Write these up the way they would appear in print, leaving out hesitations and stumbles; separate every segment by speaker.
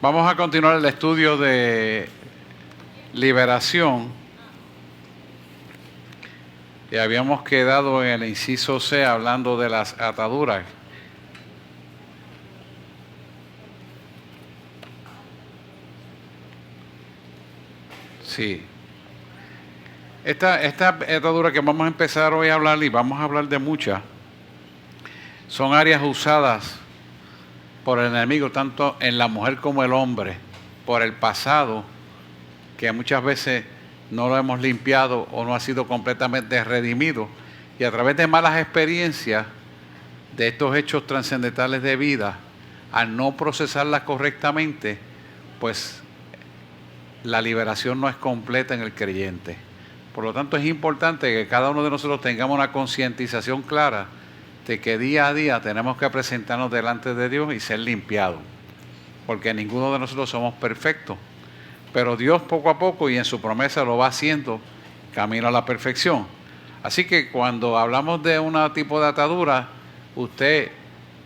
Speaker 1: Vamos a continuar el estudio de liberación. Y habíamos quedado en el inciso C hablando de las ataduras. Sí. Esta atadura que vamos a empezar hoy a hablar, y vamos a hablar de muchas, son áreas usadas por el enemigo, tanto en la mujer como el hombre, por el pasado, que muchas veces no lo hemos limpiado o no ha sido completamente redimido. Y a través de malas experiencias, de estos hechos trascendentales de vida, al no procesarlas correctamente, pues la liberación no es completa en el creyente. Por lo tanto, es importante que cada uno de nosotros tengamos una concientización clara de que día a día tenemos que presentarnos delante de Dios y ser limpiados, porque ninguno de nosotros somos perfectos, pero Dios poco a poco y en su promesa lo va haciendo camino a la perfección. Así que cuando hablamos de un tipo de atadura, usted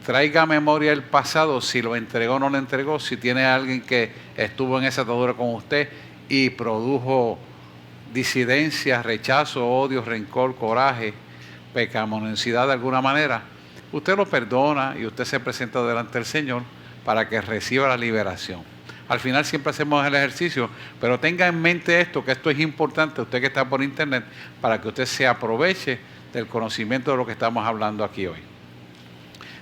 Speaker 1: traiga a memoria el pasado, si lo entregó o no lo entregó, si tiene a alguien que estuvo en esa atadura con usted y produjo disidencia, rechazo, odio, rencor, coraje, pecaminosidad de alguna manera, usted lo perdona y usted se presenta delante del Señor para que reciba la liberación. Al final siempre hacemos el ejercicio, pero tenga en mente esto, que esto es importante, usted que está por internet, para que usted se aproveche del conocimiento de lo que estamos hablando aquí hoy.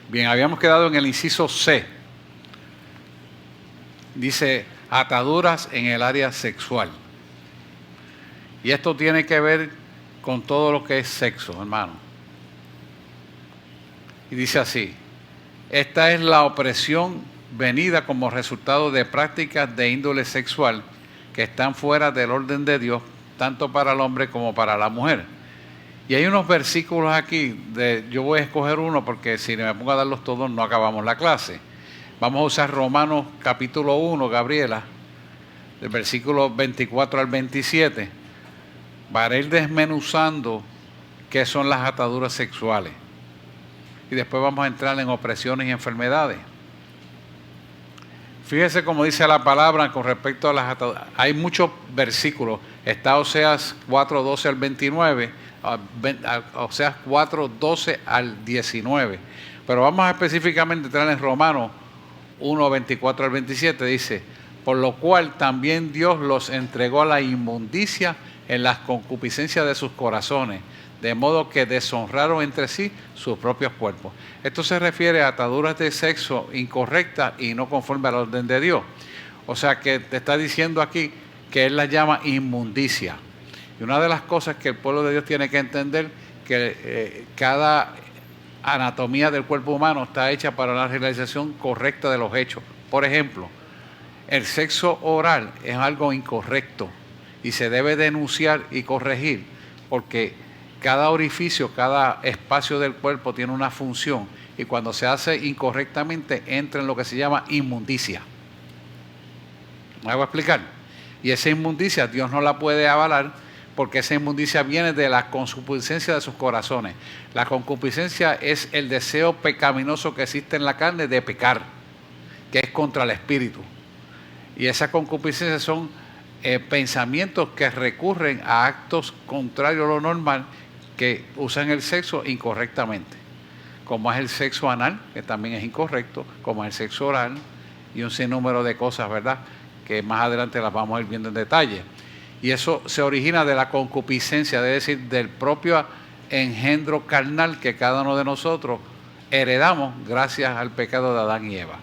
Speaker 1: Bien, habíamos quedado en el inciso C. Dice, ataduras en el área sexual. Y esto tiene que ver con todo lo que es sexo, hermano. Y dice así, esta es la opresión venida como resultado de prácticas de índole sexual que están fuera del orden de Dios, tanto para el hombre como para la mujer. Y hay unos versículos aquí, yo voy a escoger uno porque si me pongo a darlos todos no acabamos la clase. Vamos a usar Romanos capítulo 1, Gabriela, del versículo 24 al 27, para ir desmenuzando qué son las ataduras sexuales. Y después vamos a entrar en opresiones y enfermedades. Fíjese cómo dice la palabra con respecto a las ataduras. Hay muchos versículos. Está Oseas 4, 12 al 29, Oseas 4, 12 al 19. Pero vamos a específicamente entrar en Romanos 1, 24 al 27. Dice, por lo cual también Dios los entregó a la inmundicia en las concupiscencias de sus corazones, de modo que deshonraron entre sí sus propios cuerpos. Esto se refiere a ataduras de sexo incorrectas y no conforme al orden de Dios. O sea que te está diciendo aquí que Él las llama inmundicia. Y una de las cosas que el pueblo de Dios tiene que entender, que cada anatomía del cuerpo humano está hecha para la realización correcta de los hechos. Por ejemplo, el sexo oral es algo incorrecto y se debe denunciar y corregir, porque cada orificio, cada espacio del cuerpo tiene una función y cuando se hace incorrectamente entra en lo que se llama inmundicia. ¿Me hago explicar? Y esa inmundicia Dios no la puede avalar porque esa inmundicia viene de la concupiscencia de sus corazones. La concupiscencia es el deseo pecaminoso que existe en la carne de pecar, que es contra el espíritu. Y esa concupiscencia son pensamientos que recurren a actos contrarios a lo normal, que usan el sexo incorrectamente, como es el sexo anal, que también es incorrecto, como es el sexo oral y un sinnúmero de cosas, ¿verdad?, que más adelante las vamos a ir viendo en detalle. Y eso se origina de la concupiscencia, es decir, del propio engendro carnal que cada uno de nosotros heredamos gracias al pecado de Adán y Eva.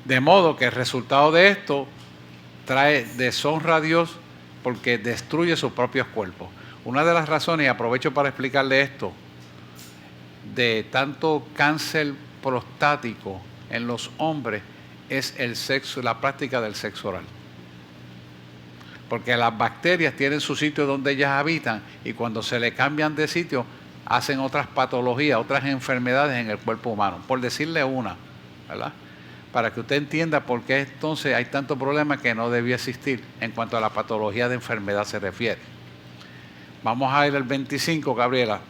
Speaker 1: De modo que el resultado de esto trae deshonra a Dios porque destruye sus propios cuerpos. Una de las razones, y aprovecho para explicarle esto, de tanto cáncer prostático en los hombres es el sexo, la práctica del sexo oral. Porque las bacterias tienen su sitio donde ellas habitan y cuando se le cambian de sitio hacen otras patologías, otras enfermedades en el cuerpo humano. Por decirle una, ¿verdad?, para que usted entienda por qué entonces hay tanto problema que no debía existir en cuanto a la patología de enfermedad se refiere. Vamos a ir al 25, Gabriela.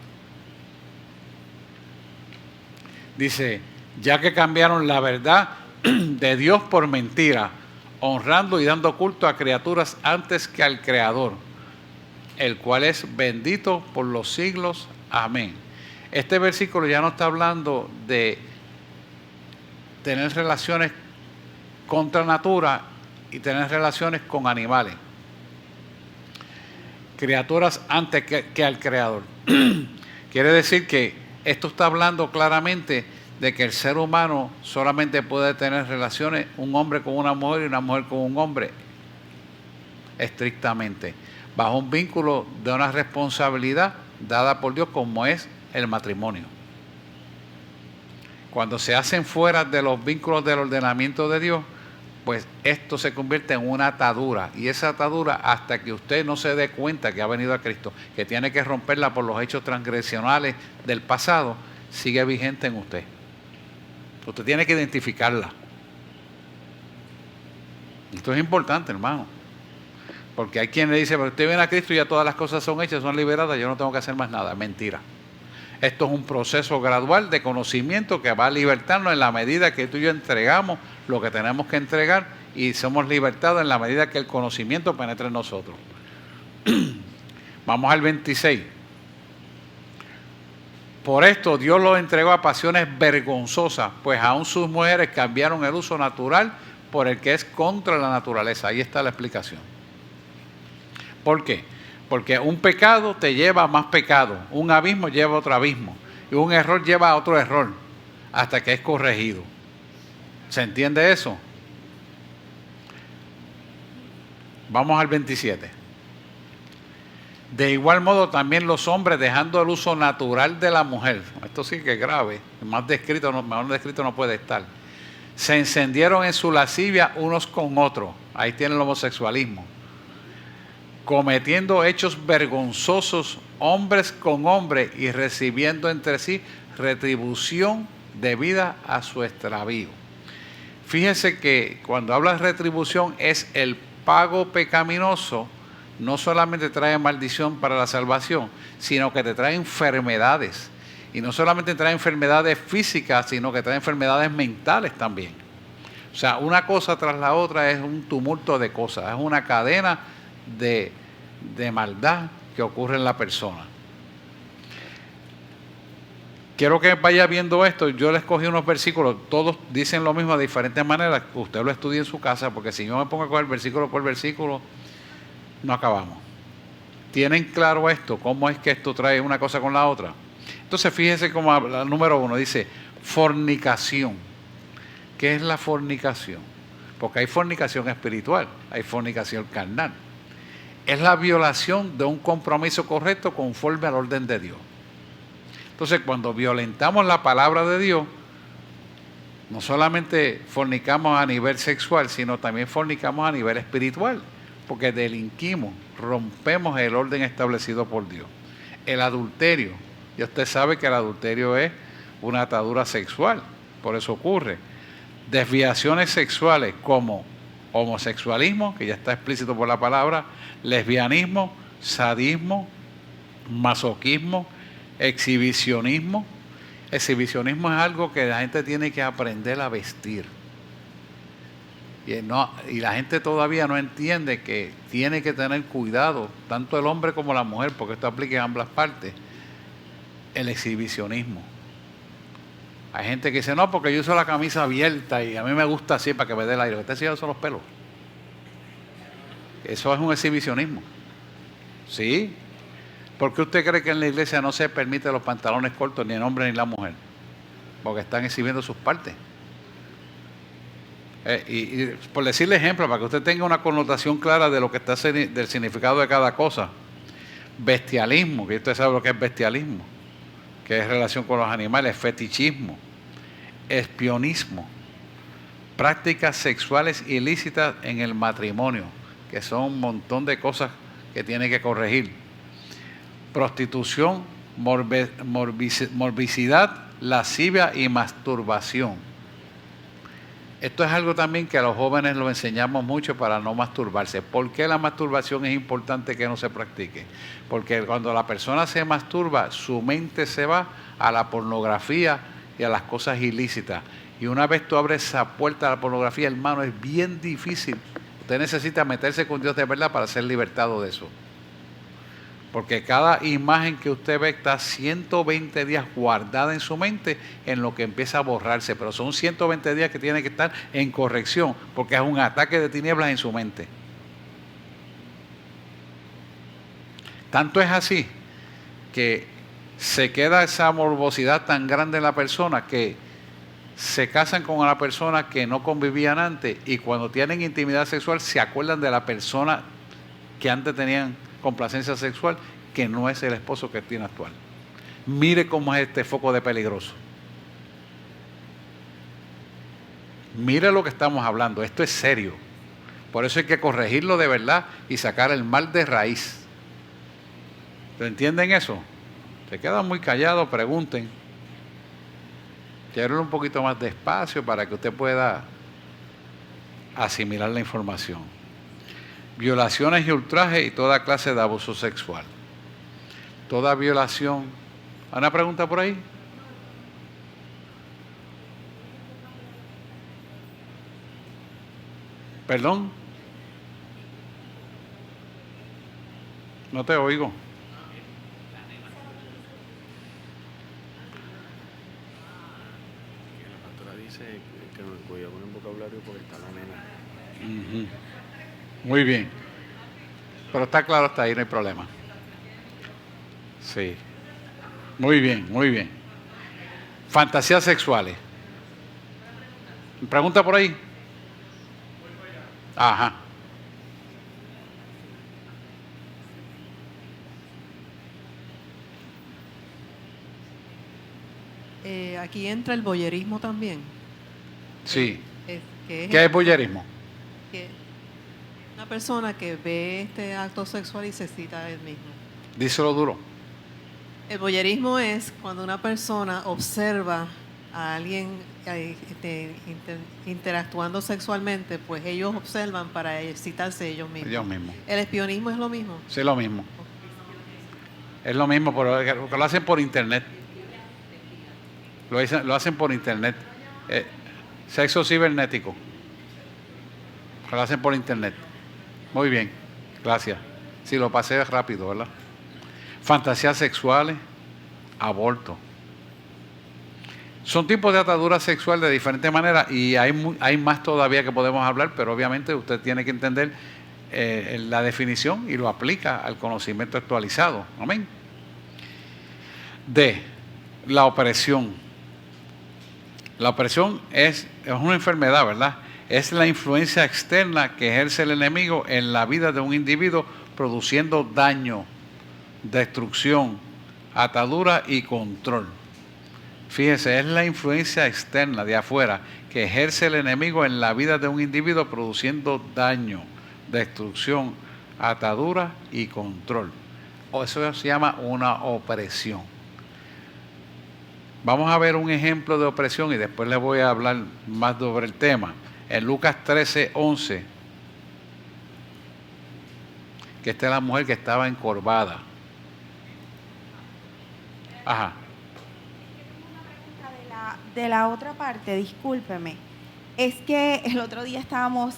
Speaker 1: Dice, ya que cambiaron la verdad de Dios por mentira, honrando y dando culto a criaturas antes que al Creador, el cual es bendito por los siglos. Amén. Este versículo ya no está hablando de tener relaciones contra natura y tener relaciones con animales. Criaturas antes que al Creador. Quiere decir que esto está hablando claramente de que el ser humano solamente puede tener relaciones, un hombre con una mujer y una mujer con un hombre, estrictamente, bajo un vínculo de una responsabilidad dada por Dios como es el matrimonio. Cuando se hacen fuera de los vínculos del ordenamiento de Dios, pues esto se convierte en una atadura, y esa atadura, hasta que usted no se dé cuenta que ha venido a Cristo, que tiene que romperla por los hechos transgresionales del pasado, sigue vigente en usted. Usted tiene que identificarla. Esto es importante, hermano, porque hay quien le dice, pero usted viene a Cristo y ya todas las cosas son hechas, son liberadas, yo no tengo que hacer más nada. Mentira. Esto es un proceso gradual de conocimiento que va a libertarnos en la medida que tú y yo entregamos lo que tenemos que entregar, y somos libertados en la medida que el conocimiento penetre en nosotros. Vamos al 26. Por esto Dios los entregó a pasiones vergonzosas, pues aún sus mujeres cambiaron el uso natural por el que es contra la naturaleza. Ahí está la explicación. ¿Por qué? Porque un pecado te lleva a más pecado, un abismo lleva a otro abismo, y un error lleva a otro error, hasta que es corregido. ¿Se entiende eso? Vamos al 27. De igual modo también los hombres, dejando el uso natural de la mujer, esto sí que es grave, mejor descrito no puede estar, se encendieron en su lascivia unos con otros. Ahí tiene el homosexualismo, cometiendo hechos vergonzosos hombres con hombres y recibiendo entre sí retribución debida a su extravío. Fíjese que cuando habla de retribución es el pago pecaminoso. No solamente trae maldición para la salvación, sino que te trae enfermedades. Y no solamente trae enfermedades físicas, sino que trae enfermedades mentales también. O sea, una cosa tras la otra es un tumulto de cosas, es una cadena de maldad que ocurre en la persona. Quiero que vaya viendo esto. Yo les cogí unos versículos, todos dicen lo mismo de diferentes maneras. Usted lo estudie en su casa, porque si yo me pongo a coger versículo por versículo, no acabamos. ¿Tienen claro esto? ¿Cómo es que esto trae una cosa con la otra? Entonces fíjese cómo habla. Número 1 dice fornicación. ¿Qué es la fornicación? Porque hay fornicación espiritual, hay fornicación carnal. Es la violación de un compromiso correcto conforme al orden de Dios. Entonces, cuando violentamos la palabra de Dios, no solamente fornicamos a nivel sexual, sino también fornicamos a nivel espiritual, porque delinquimos, rompemos el orden establecido por Dios. El adulterio, y usted sabe que el adulterio es una atadura sexual, por eso ocurre. Desviaciones sexuales como homosexualismo, que ya está explícito por la palabra, lesbianismo, sadismo, masoquismo, exhibicionismo. Exhibicionismo es algo que la gente tiene que aprender a vestir. Y la gente todavía no entiende que tiene que tener cuidado, tanto el hombre como la mujer, porque esto aplica en ambas partes, el exhibicionismo. Hay gente que dice, no, porque yo uso la camisa abierta y a mí me gusta así para que me dé el aire. Lo que está enseñando son los pelos. Eso es un exhibicionismo. ¿Sí? ¿Por qué usted cree que en la iglesia no se permite los pantalones cortos ni el hombre ni la mujer? Porque están exhibiendo sus partes. Y por decirle ejemplo, para que usted tenga una connotación clara de lo que está del significado de cada cosa. Bestialismo, que usted sabe lo que es bestialismo, que es relación con los animales. Fetichismo, espionismo, prácticas sexuales ilícitas en el matrimonio, que son un montón de cosas que tiene que corregir. Prostitución, morbicidad, lascivia y masturbación. Esto es algo también que a los jóvenes lo enseñamos mucho para no masturbarse. ¿Por qué la masturbación es importante que no se practique? Porque cuando la persona se masturba, su mente se va a la pornografía y a las cosas ilícitas. Y una vez tú abres esa puerta a la pornografía, hermano, es bien difícil. Usted necesita meterse con Dios de verdad para ser libertado de eso. Porque cada imagen que usted ve está 120 días guardada en su mente en lo que empieza a borrarse. Pero son 120 días que tiene que estar en corrección, porque es un ataque de tinieblas en su mente. Tanto es así que se queda esa morbosidad tan grande en la persona que se casan con una persona que no convivían antes, y cuando tienen intimidad sexual se acuerdan de la persona que antes tenían complacencia sexual, que no es el esposo que tiene actual. Mire cómo es este foco de peligroso. Mire lo que estamos hablando, esto es serio. Por eso hay que corregirlo de verdad y sacar el mal de raíz. ¿Entienden eso? Se quedan muy callados, pregunten. Quiero un poquito más despacio para que usted pueda asimilar la información. Violaciones y ultrajes y toda clase de abuso sexual. Toda violación. ¿Hay una pregunta por ahí? ¿Perdón? No te oigo.
Speaker 2: La pastora dice que nos cuidemos en el vocabulario porque está la nena.
Speaker 1: Muy bien. Pero está claro hasta ahí, no hay problema. Sí. Muy bien, muy bien. Fantasías sexuales. ¿Pregunta por ahí? Ajá.
Speaker 3: Aquí entra el voyerismo también.
Speaker 1: Sí.
Speaker 3: ¿Qué
Speaker 1: ¿Qué es voyerismo?
Speaker 3: que una persona que ve este acto sexual y se excita a él mismo.
Speaker 1: Díselo duro.
Speaker 3: El voyerismo es cuando una persona observa a alguien interactuando sexualmente, pues ellos observan para excitarse ellos mismos.
Speaker 1: Ellos mismos.
Speaker 3: ¿El espionismo es lo mismo?
Speaker 1: Sí, es lo mismo. Es lo mismo, pero lo hacen por internet. Lo hacen por internet. Sexo cibernético. Lo hacen por internet. Muy bien, gracias. Sí, lo pasé rápido, ¿verdad? Fantasías sexuales, aborto. Son tipos de atadura sexual de diferentes maneras, y hay más todavía que podemos hablar, pero obviamente usted tiene que entender la definición y lo aplica al conocimiento actualizado. Amén. D. La opresión. La opresión es una enfermedad, ¿verdad? Es la influencia externa que ejerce el enemigo en la vida de un individuo, produciendo daño, destrucción, atadura y control. Fíjese, es la influencia externa de afuera que ejerce el enemigo en la vida de un individuo, produciendo daño, destrucción, atadura y control. Eso se llama una opresión. Vamos a ver un ejemplo de opresión y después les voy a hablar más sobre el tema. En Lucas 13:11, que esta es la mujer que estaba encorvada. Ajá.
Speaker 4: De la otra parte, discúlpeme, es que el otro día estábamos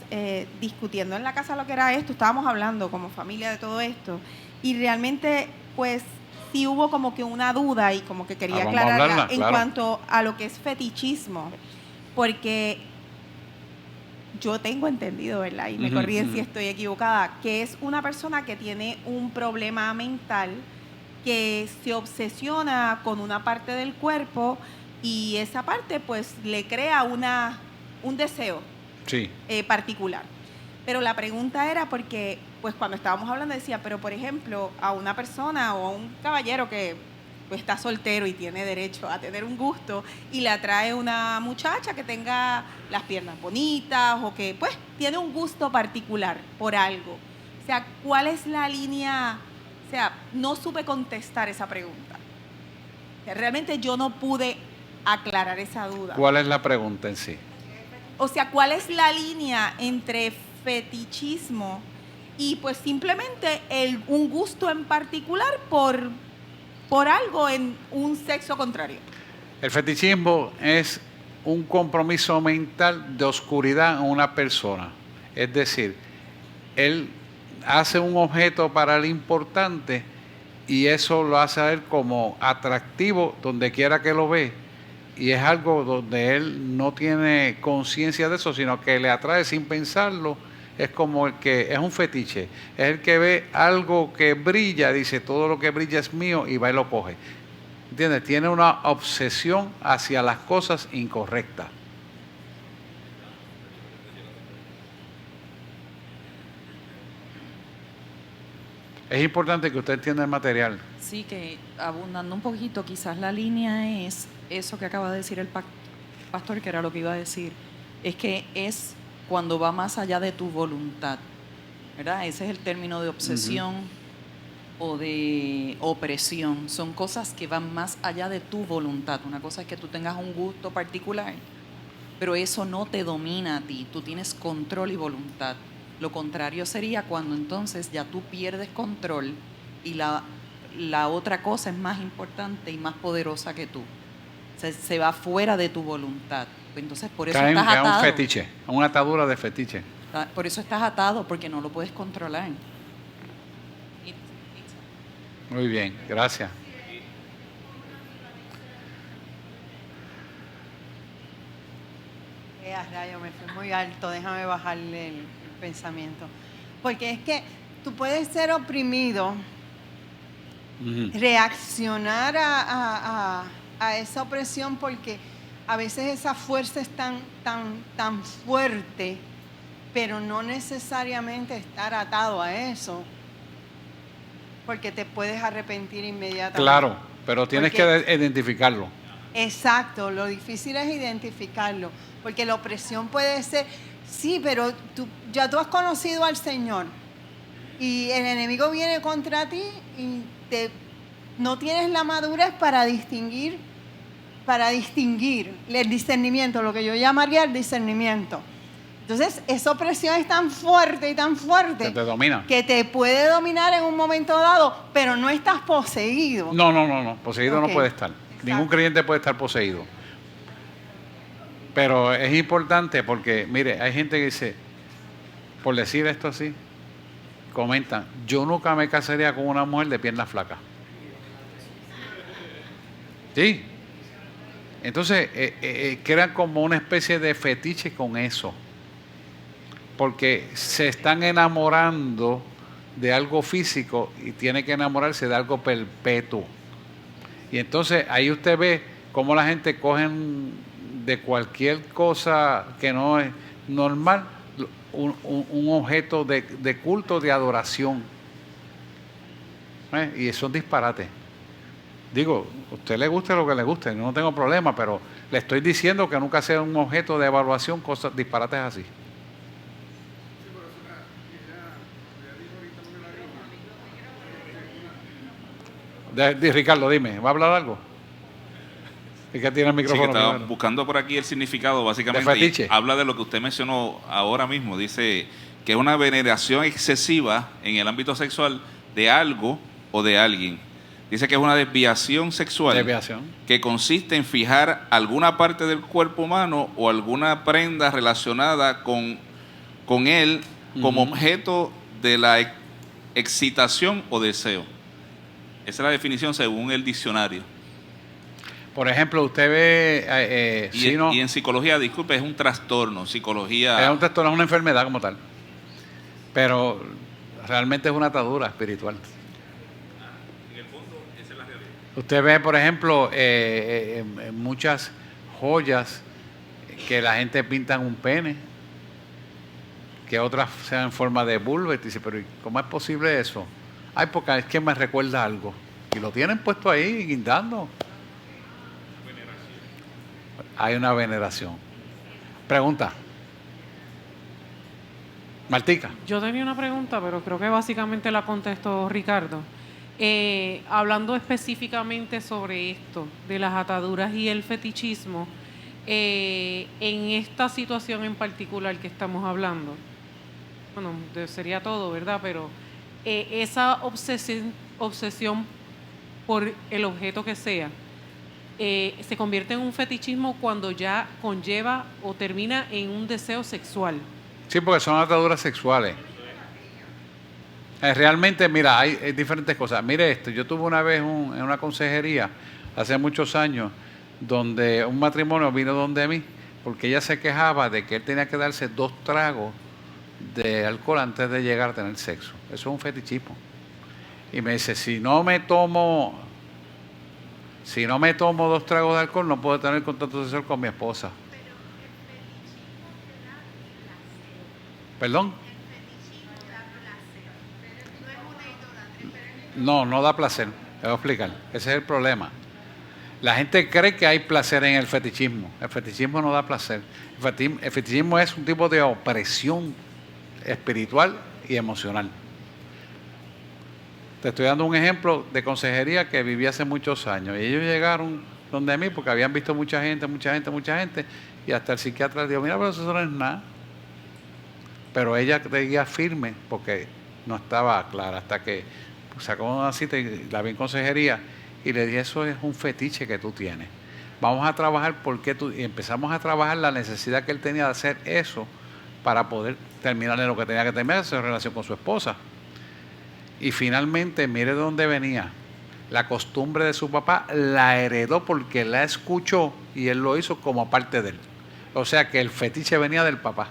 Speaker 4: discutiendo en la casa lo que era esto, estábamos hablando como familia de todo esto, y realmente pues sí hubo como que una duda y como que quería aclararla en cuanto a lo que es fetichismo, porque yo tengo entendido, ¿verdad? Y me corrigen si estoy equivocada, que es una persona que tiene un problema mental, que se obsesiona con una parte del cuerpo y esa parte pues le crea un deseo particular. Pero la pregunta era porque pues cuando estábamos hablando decía, pero por ejemplo a una persona o a un caballero que pues está soltero y tiene derecho a tener un gusto y le atrae una muchacha que tenga las piernas bonitas o que pues tiene un gusto particular por algo. O sea, ¿cuál es la línea? O sea, no supe contestar esa pregunta. O sea, realmente yo no pude aclarar esa duda.
Speaker 1: ¿Cuál es la pregunta en sí?
Speaker 4: O sea, ¿cuál es la línea entre fetichismo y pues simplemente un gusto en particular por algo en un sexo contrario?
Speaker 1: El fetichismo es un compromiso mental de oscuridad en una persona. Es decir, él hace un objeto para él importante y eso lo hace a él como atractivo donde quiera que lo ve. Y es algo donde él no tiene conciencia de eso, sino que le atrae sin pensarlo. Es como el que es un fetiche. Es el que ve algo que brilla, dice, todo lo que brilla es mío, y va y lo coge. ¿Entiendes? Tiene una obsesión hacia las cosas incorrectas. Es importante que usted entienda el material.
Speaker 5: Sí, que abundando un poquito, quizás la línea es eso que acaba de decir el pastor, que era lo que iba a decir, es que es cuando va más allá de tu voluntad, ¿verdad? Ese es el término de obsesión o de opresión. Son cosas que van más allá de tu voluntad. Una cosa es que tú tengas un gusto particular, pero eso no te domina a ti. Tú tienes control y voluntad. Lo contrario sería cuando entonces ya tú pierdes control y la otra cosa es más importante y más poderosa que tú. Se va fuera de tu voluntad. Entonces por eso estás atado.
Speaker 1: Es un fetiche, una atadura de fetiche.
Speaker 5: Por eso estás atado, porque no lo puedes controlar.
Speaker 1: Muy bien, gracias.
Speaker 6: Rayo, me fui muy alto, déjame bajarle el pensamiento. Porque es que tú puedes ser oprimido, reaccionar a esa opresión, porque a veces esa fuerza es tan fuerte, pero no necesariamente estar atado a eso, porque te puedes arrepentir inmediatamente.
Speaker 1: Claro, pero tienes que identificarlo.
Speaker 6: Exacto, lo difícil es identificarlo, porque la opresión puede ser, sí, pero ya tú has conocido al Señor y el enemigo viene contra ti y no tienes la madurez para distinguir el discernimiento, lo que yo llamaría el discernimiento. Entonces, esa opresión es tan fuerte y tan fuerte
Speaker 1: que te domina,
Speaker 6: que te puede dominar en un momento dado, pero no estás poseído.
Speaker 1: No, poseído no puede estar.
Speaker 6: Exacto.
Speaker 1: Ningún creyente puede estar poseído. Pero es importante porque, mire, hay gente que dice, por decir esto así, comentan, yo nunca me casaría con una mujer de piernas flacas. Sí. Entonces, crean como una especie de fetiche con eso. Porque se están enamorando de algo físico y tiene que enamorarse de algo perpetuo. Y entonces ahí usted ve cómo la gente cogen de cualquier cosa que no es normal un objeto de culto, de adoración. Y eso es disparate. Digo, a usted le guste lo que le guste, no tengo problema, pero le estoy diciendo que nunca sea un objeto de evaluación, cosas disparates así. Ricardo, dime, ¿va a hablar algo? Es que tiene el micrófono.
Speaker 7: Sí, que estaba buscando por aquí el significado, básicamente.
Speaker 1: De
Speaker 7: habla de lo que usted mencionó ahora mismo. Dice que es una veneración excesiva en el ámbito sexual de algo o de alguien. Dice que es una desviación sexual que consiste en fijar alguna parte del cuerpo humano o alguna prenda relacionada con él como objeto de la excitación o deseo. Esa es la definición según el diccionario.
Speaker 1: Por ejemplo, usted ve...
Speaker 7: y en psicología, disculpe, es un trastorno. Psicología...
Speaker 1: Es un trastorno, es una enfermedad como tal. Pero realmente es una atadura espiritual.
Speaker 7: En el fondo, esa es la realidad.
Speaker 1: Usted ve, por ejemplo, muchas joyas que la gente pinta en un pene, que otras sean en forma de vulva, y dice, pero ¿cómo es posible eso? Ay, porque es que me recuerda algo. Y lo tienen puesto ahí, guindando. Hay una veneración. Pregunta. Martica.
Speaker 8: Yo tenía una pregunta, pero creo que básicamente la contestó Ricardo. Hablando específicamente sobre esto, de las ataduras y el fetichismo, en esta situación en particular que estamos hablando, bueno, sería todo, ¿verdad? Pero esa obsesión por el objeto que sea, se convierte en un fetichismo cuando ya conlleva o termina en un deseo sexual.
Speaker 1: Sí, porque son ataduras sexuales. Realmente, mira, hay diferentes cosas. Mire esto, yo tuve una vez en una consejería, hace muchos años, donde un matrimonio vino donde mí, porque ella se quejaba de que él tenía que darse 2 tragos de alcohol antes de llegar a tener sexo. Eso es un fetichismo. Y me dice, si no me tomo 2 tragos de alcohol, no puedo tener contacto sexual con mi esposa. ¿Perdón? No da placer. Te voy a explicar. Ese es el problema. La gente cree que hay placer en el fetichismo. El fetichismo no da placer. El fetichismo es un tipo de opresión espiritual y emocional. Te estoy dando un ejemplo de consejería que viví hace muchos años. Y ellos llegaron donde mí porque habían visto mucha gente, y hasta el psiquiatra le dijo, mira, pero eso no es nada. Pero ella seguía firme porque no estaba clara, hasta que sacó una cita y la vi en consejería y le dije, eso es un fetiche que tú tienes. Vamos a trabajar y empezamos a trabajar la necesidad que él tenía de hacer eso para poder terminarle lo que tenía que terminar, su relación con su esposa. Y finalmente, mire de dónde venía. La costumbre de su papá la heredó porque la escuchó y él lo hizo como parte de él. O sea que el fetiche venía del papá.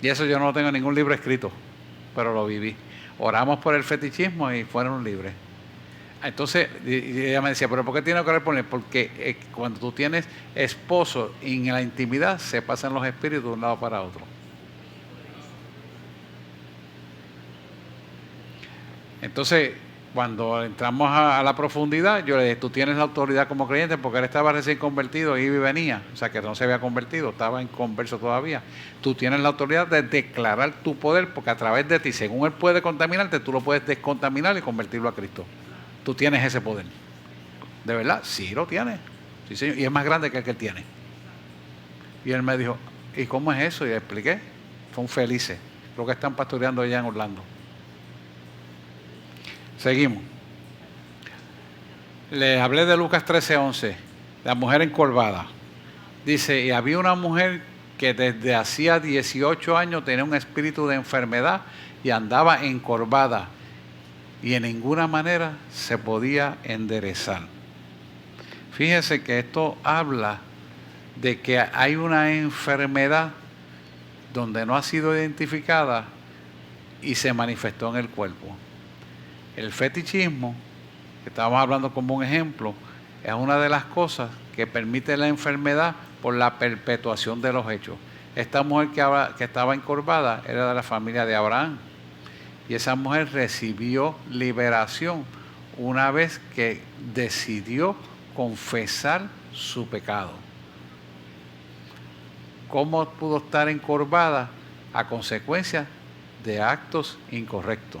Speaker 1: Y eso yo no lo tengo en ningún libro escrito, pero lo viví. Oramos por el fetichismo y fueron libres. Entonces, y ella me decía, ¿pero por qué tiene que orar por él? Porque cuando tú tienes esposo y en la intimidad se pasan los espíritus de un lado para otro. Entonces, cuando entramos a la profundidad, yo le dije, tú tienes la autoridad como creyente porque él estaba recién convertido, iba y venía, o sea que no se había convertido, estaba en converso todavía. Tú tienes la autoridad de declarar tu poder porque a través de ti, según él puede contaminarte, tú lo puedes descontaminar y convertirlo a Cristo. Tú tienes ese poder. ¿De verdad? Sí, lo tienes. Sí, señor. Y es más grande que el que él tiene. Y él me dijo, ¿y cómo es eso? Y le expliqué. Son felices. Creo que están pastoreando allá en Orlando. Seguimos. Les hablé de Lucas 13:11, la mujer encorvada. Dice, y había una mujer que desde hacía 18 años tenía un espíritu de enfermedad y andaba encorvada y en ninguna manera se podía enderezar. Fíjese que esto habla de que hay una enfermedad donde no ha sido identificada y se manifestó en el cuerpo. El fetichismo, que estábamos hablando como un ejemplo, es una de las cosas que permite la enfermedad por la perpetuación de los hechos. Esta mujer que estaba encorvada era de la familia de Abraham. Y esa mujer recibió liberación una vez que decidió confesar su pecado. ¿Cómo pudo estar encorvada? A consecuencia de actos incorrectos.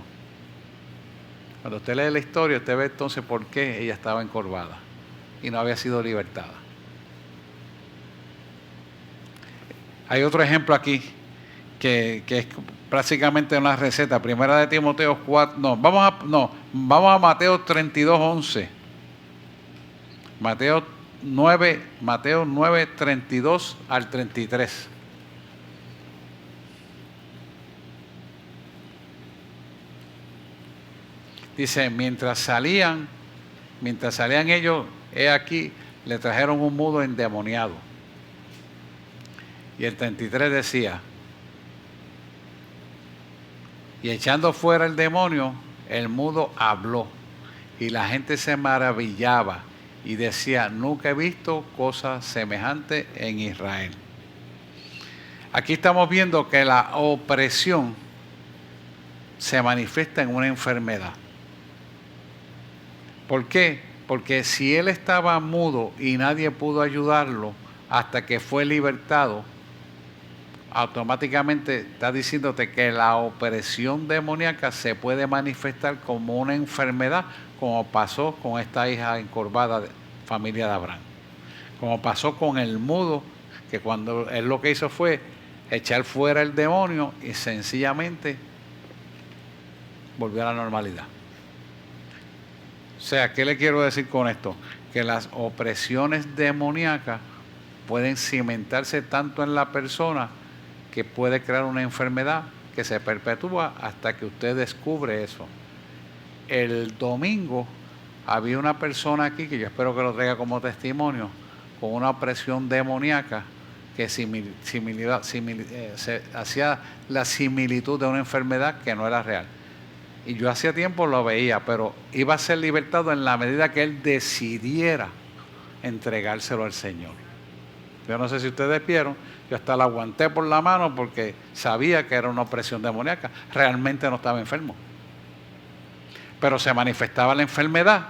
Speaker 1: Cuando usted lee la historia, usted ve entonces por qué ella estaba encorvada y no había sido libertada. Hay otro ejemplo aquí que es prácticamente una receta. Primera de Timoteo 4. Vamos a Mateo 32:11. Mateo 9, 32 al 33. Dice, mientras salían ellos, he aquí, le trajeron un mudo endemoniado. Y el 33 decía, y echando fuera el demonio, el mudo habló. Y la gente se maravillaba y decía, nunca he visto cosa semejante en Israel. Aquí estamos viendo que la opresión se manifiesta en una enfermedad. ¿Por qué? Porque si él estaba mudo y nadie pudo ayudarlo hasta que fue libertado, automáticamente está diciéndote que la opresión demoníaca se puede manifestar como una enfermedad, como pasó con esta hija encorvada de familia de Abraham. Como pasó con el mudo, que cuando él lo que hizo fue echar fuera el demonio y sencillamente volvió a la normalidad. O sea, ¿qué le quiero decir con esto? que las opresiones demoníacas pueden cimentarse tanto en la persona que puede crear una enfermedad que se perpetúa hasta que usted descubre eso. El domingo había una persona aquí, que yo espero que lo traiga como testimonio, con una opresión demoníaca que se hacía la similitud de una enfermedad que no era real. Y yo hacía tiempo lo veía, pero iba a ser libertado en la medida que él decidiera entregárselo al Señor. Yo no sé si ustedes vieron, yo hasta la aguanté por la mano porque sabía que era una opresión demoníaca. Realmente no estaba enfermo, pero se manifestaba la enfermedad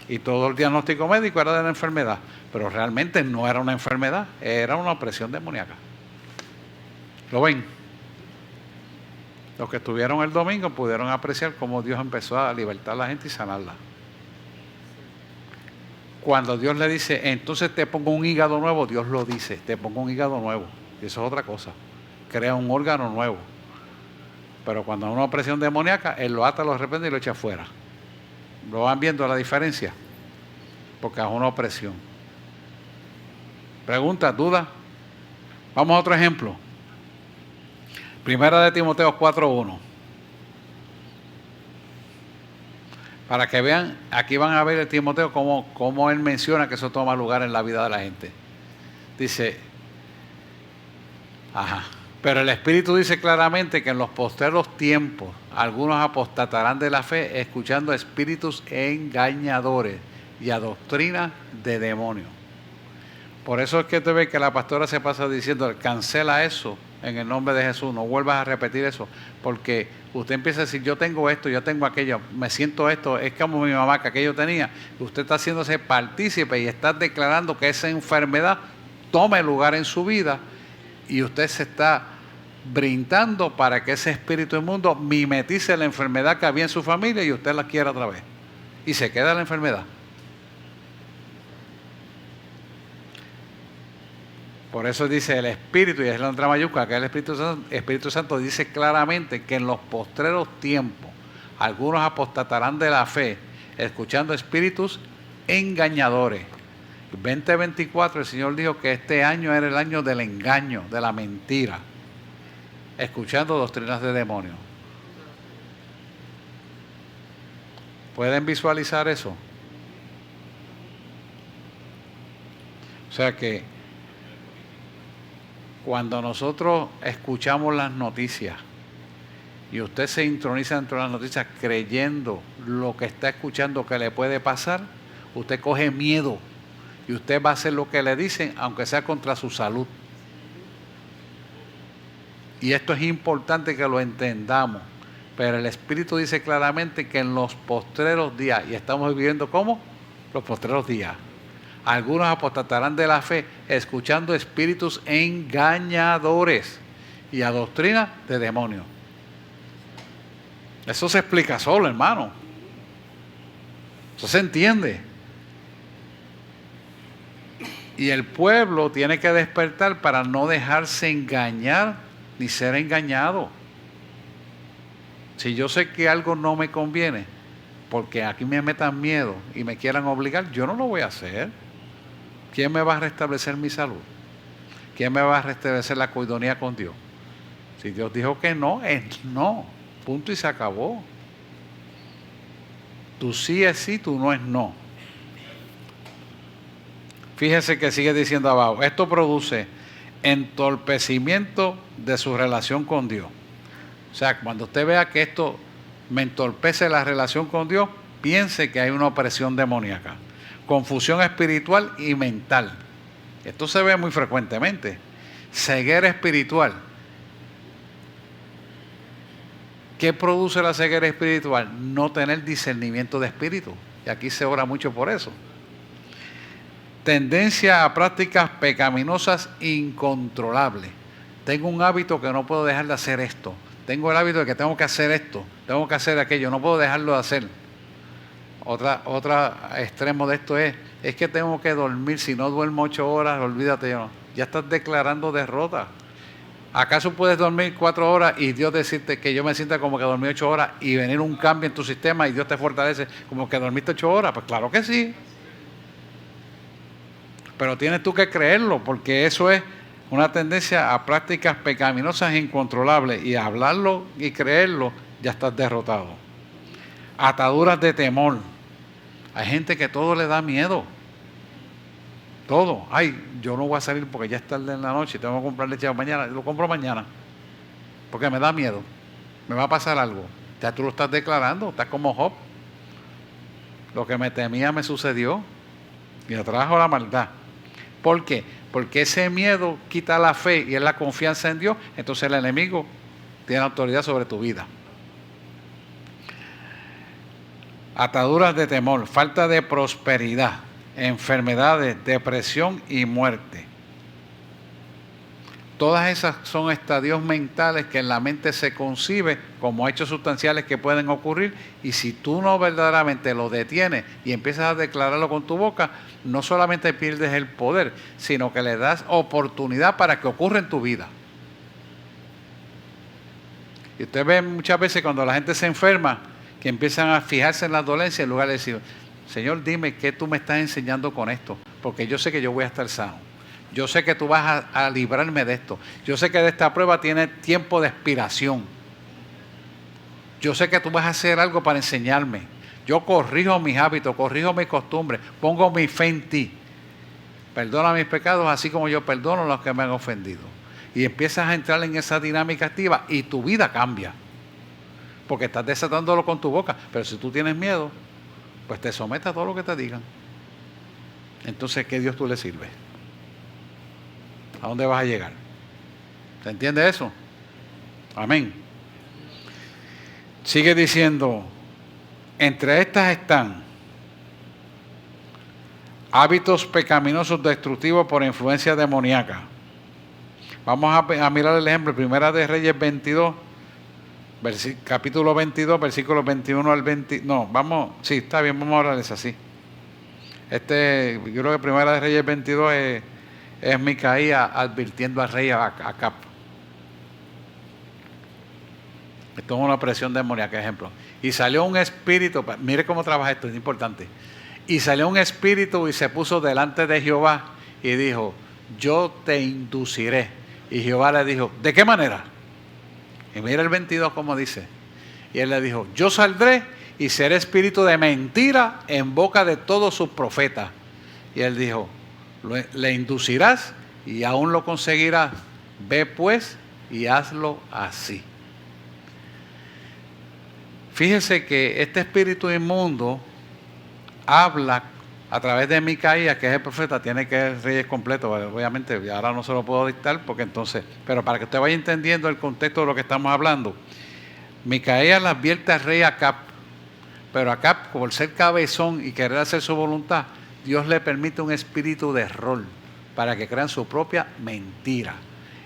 Speaker 1: y todo el diagnóstico médico era de la enfermedad, pero realmente no era una enfermedad, era una opresión demoníaca. ¿Lo ven? Los que estuvieron el domingo pudieron apreciar cómo Dios empezó a libertar a la gente y sanarla. Cuando Dios le dice, entonces te pongo un hígado nuevo, Dios lo dice, te pongo un hígado nuevo. Y eso es otra cosa. Crea un órgano nuevo. Pero cuando hay una opresión demoníaca, Él lo ata, lo arrepiente y lo echa afuera. ¿Lo van viendo la diferencia? Porque es una opresión. ¿Preguntas, dudas? Vamos a otro ejemplo. Primera de Timoteo 4:1. Para que vean, aquí van a ver el Timoteo cómo él menciona que eso toma lugar en la vida de la gente. Dice, pero el Espíritu dice claramente que en los postreros tiempos algunos apostatarán de la fe escuchando a espíritus engañadores y a doctrinas de demonios. Por eso es que te ves que la pastora se pasa diciendo, cancela eso en el nombre de Jesús, no vuelvas a repetir eso, porque usted empieza a decir, yo tengo esto, yo tengo aquello, me siento esto, es como mi mamá que aquello tenía. Usted está haciéndose partícipe y está declarando que esa enfermedad tome lugar en su vida y usted se está brindando para que ese espíritu inmundo mimetice la enfermedad que había en su familia y usted la quiera otra vez. Y se queda la enfermedad. Por eso dice el Espíritu, y es la letra mayúscula, que el Espíritu Santo dice claramente que en los postreros tiempos algunos apostatarán de la fe, escuchando espíritus engañadores. 2024 el Señor dijo que este año era el año del engaño, de la mentira, escuchando doctrinas de demonios. ¿Pueden visualizar eso? O sea que cuando nosotros escuchamos las noticias y usted se introniza dentro de las noticias creyendo lo que está escuchando que le puede pasar, usted coge miedo y usted va a hacer lo que le dicen, aunque sea contra su salud. Y esto es importante que lo entendamos. Pero el Espíritu dice claramente que en los postreros días, y estamos viviendo ¿cómo? Los postreros días. Algunos apostatarán de la fe, escuchando espíritus engañadores y a doctrina de demonios. Eso se explica solo, hermano. Eso se entiende. Y el pueblo tiene que despertar para no dejarse engañar ni ser engañado. Si yo sé que algo no me conviene, porque aquí me metan miedo y me quieran obligar, yo no lo voy a hacer. ¿Quién me va a restablecer mi salud? ¿Quién me va a restablecer la coinonía con Dios? Si Dios dijo que no, es no. Punto y se acabó. Tu sí es sí, tu no es no. Fíjese que sigue diciendo abajo, esto produce entorpecimiento de su relación con Dios. O sea, cuando usted vea que esto me entorpece la relación con Dios, piense que hay una opresión demoníaca. Confusión espiritual y mental. Esto se ve muy frecuentemente. Ceguera espiritual. ¿Qué produce la ceguera espiritual? No tener discernimiento de espíritu. Y aquí se ora mucho por eso. Tendencia a prácticas pecaminosas incontrolables. Tengo un hábito que no puedo dejar de hacer esto. Tengo el hábito de que tengo que hacer esto, tengo que hacer aquello, no puedo dejarlo de hacer. Otro extremo de esto es que tengo que dormir, si no duermo 8 horas, olvídate, ya estás declarando derrota. ¿Acaso puedes dormir 4 horas y Dios decirte que yo me sienta como que dormí 8 horas y venir un cambio en tu sistema y Dios te fortalece como que dormiste 8 horas? Pues claro que sí. Pero tienes tú que creerlo, porque eso es una tendencia a prácticas pecaminosas e incontrolables. Y hablarlo y creerlo, ya estás derrotado. Ataduras de temor. Hay gente que todo le da miedo. Todo. Ay, yo no voy a salir porque ya es tarde en la noche, tengo que comprar leche mañana, lo compro mañana. Porque me da miedo. Me va a pasar algo. Ya tú lo estás declarando, estás como Job. Lo que me temía me sucedió y atrajo la maldad. ¿Por qué? Porque ese miedo quita la fe y es la confianza en Dios. Entonces el enemigo tiene autoridad sobre tu vida. Ataduras de temor, falta de prosperidad, enfermedades, depresión y muerte. Todas esas son estadios mentales que en la mente se concibe como hechos sustanciales que pueden ocurrir, y si tú no verdaderamente lo detienes y empiezas a declararlo con tu boca, no solamente pierdes el poder, sino que le das oportunidad para que ocurra en tu vida. Y usted ve muchas veces cuando la gente se enferma, que empiezan a fijarse en las dolencias en lugar de decir, Señor, dime qué tú me estás enseñando con esto, porque yo sé que yo voy a estar sano. Yo sé que tú vas a librarme de esto. Yo sé que de esta prueba tiene tiempo de expiración. Yo sé que tú vas a hacer algo para enseñarme. Yo corrijo mis hábitos, corrijo mis costumbres, pongo mi fe en ti. Perdona mis pecados así como yo perdono a los que me han ofendido. Y empiezas a entrar en esa dinámica activa y tu vida cambia. Porque estás desatándolo con tu boca. Pero si tú tienes miedo, pues te sometes a todo lo que te digan. Entonces, ¿qué Dios tú le sirves? ¿A dónde vas a llegar? ¿Se entiende eso? Amén. Sigue diciendo, entre estas están hábitos pecaminosos destructivos por influencia demoníaca. Vamos a mirar el ejemplo, Primera de Reyes 22, capítulo 22, versículos 21 al 20. No, vamos, sí, está bien, vamos a hablar de eso así. Yo creo que Primera de Reyes 22 es Micaías advirtiendo al rey Acab. Esto es una presión demoníaca, ejemplo. Y salió un espíritu, mire cómo trabaja esto, es importante. Y salió un espíritu y se puso delante de Jehová y dijo, yo te induciré. Y Jehová le dijo, ¿de qué manera? Y mira el 22 como dice. Y él le dijo, yo saldré y seré espíritu de mentira en boca de todos sus profetas. Y él dijo, le inducirás y aún lo conseguirás. Ve pues y hazlo así. Fíjese que este espíritu inmundo habla a través de Micaías, que es el profeta, tiene que ser reyes completo, obviamente, ahora no se lo puedo dictar porque entonces, pero para que usted vaya entendiendo el contexto de lo que estamos hablando, Micaías le advierte al rey Acab, pero Acab, por ser cabezón y querer hacer su voluntad, Dios le permite un espíritu de error para que crean su propia mentira.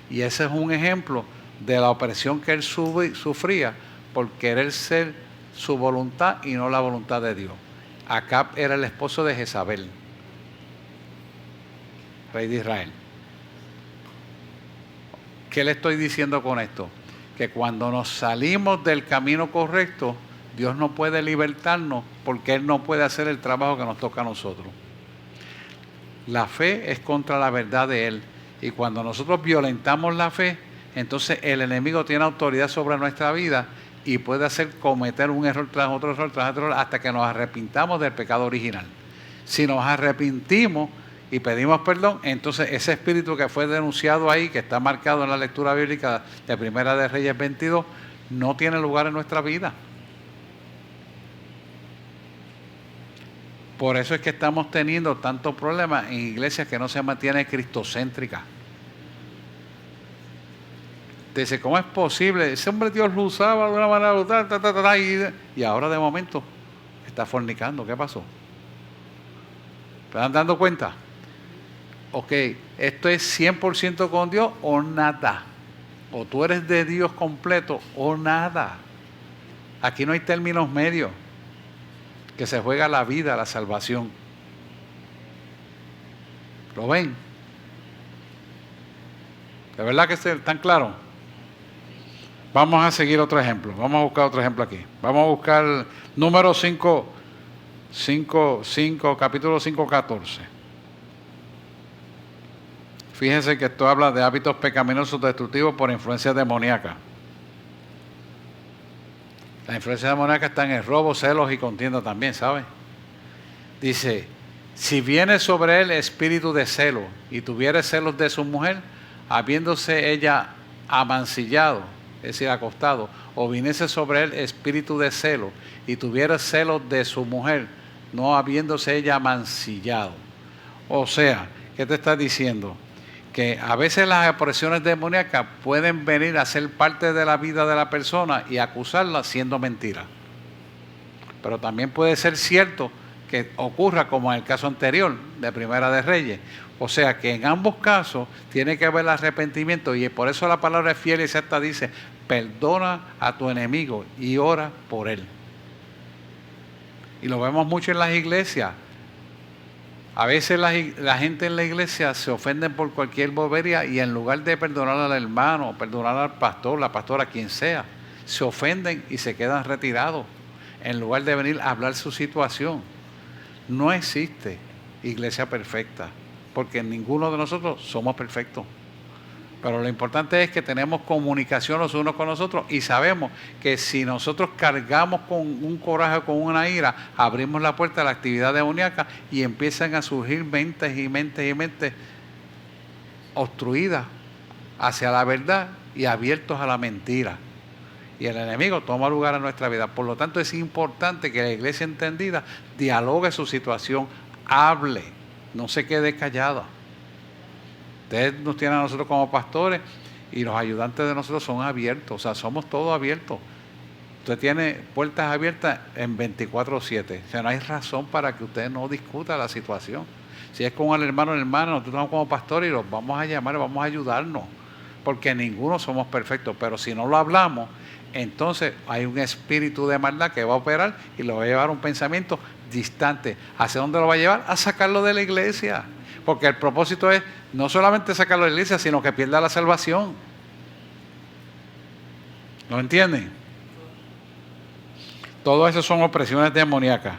Speaker 1: Y ese es un ejemplo de la opresión que él sufría por querer ser su voluntad y no la voluntad de Dios. Acab era el esposo de Jezabel, rey de Israel. ¿Qué le estoy diciendo con esto? Que cuando nos salimos del camino correcto, Dios no puede libertarnos porque Él no puede hacer el trabajo que nos toca a nosotros. La fe es contra la verdad de Él. Y cuando nosotros violentamos la fe, entonces el enemigo tiene autoridad sobre nuestra vida y puede hacer cometer un error tras otro error, hasta que nos arrepintamos del pecado original. Si nos arrepentimos y pedimos perdón, entonces ese espíritu que fue denunciado ahí, que está marcado en la lectura bíblica de Primera de Reyes 22, no tiene lugar en nuestra vida. Por eso es que estamos teniendo tantos problemas en iglesias que no se mantienen cristocéntricas. Dice, ¿cómo es posible? Ese hombre Dios lo usaba de una manera brutal, y ahora de momento está fornicando. ¿Qué pasó? ¿Se están dando cuenta? Ok, esto es 100% con Dios o nada. O tú eres de Dios completo o nada. Aquí no hay términos medios. Que se juega la vida, la salvación. ¿Lo ven? ¿De verdad que están claros? Vamos a seguir otro ejemplo. Vamos a buscar otro ejemplo aquí. Vamos a buscar número 5, capítulo 5, 14. Fíjense que esto habla de hábitos pecaminosos destructivos por influencia demoníaca. La influencia demoníaca está en el robo, celos y contienda también, ¿sabe? Dice, si viene sobre él espíritu de celo y tuviere celos de su mujer, habiéndose ella amancillado, es decir, acostado, o viniese sobre él espíritu de celo y tuviera celos de su mujer, no habiéndose ella amancillado. O sea, ¿qué te está diciendo? Que a veces las opresiones demoníacas pueden venir a ser parte de la vida de la persona y acusarla siendo mentira. Pero también puede ser cierto que ocurra como en el caso anterior de Primera de Reyes. O sea que en ambos casos tiene que haber arrepentimiento, y por eso la palabra es fiel y exacta, dice, perdona a tu enemigo y ora por él. Y lo vemos mucho en las iglesias. A veces la gente en la iglesia se ofenden por cualquier bobería y en lugar de perdonar al hermano, perdonar al pastor, la pastora, quien sea, se ofenden y se quedan retirados en lugar de venir a hablar su situación. No existe iglesia perfecta, porque ninguno de nosotros somos perfectos. Pero lo importante es que tenemos comunicación los unos con los otros y sabemos que si nosotros cargamos con un coraje, con una ira, abrimos la puerta a la actividad demoníaca y empiezan a surgir mentes y mentes y mentes obstruidas hacia la verdad y abiertos a la mentira. Y el enemigo toma lugar en nuestra vida. Por lo tanto, es importante que la iglesia entendida dialogue su situación, hable, no se quede callada. Ustedes nos tienen a nosotros como pastores y los ayudantes de nosotros son abiertos, o sea, somos todos abiertos. Usted tiene puertas abiertas en 24/7, o sea, no hay razón para que usted no discuta la situación. Si es con el hermano, nosotros estamos como pastores y los vamos a llamar, vamos a ayudarnos, porque ninguno somos perfectos, pero si no lo hablamos, entonces hay un espíritu de maldad que va a operar y lo va a llevar a un pensamiento distante. ¿Hacia dónde lo va a llevar? A sacarlo de la iglesia. Porque el propósito es no solamente sacarlo de la iglesia, sino que pierda la salvación. ¿Lo entienden? Todo eso son opresiones demoníacas.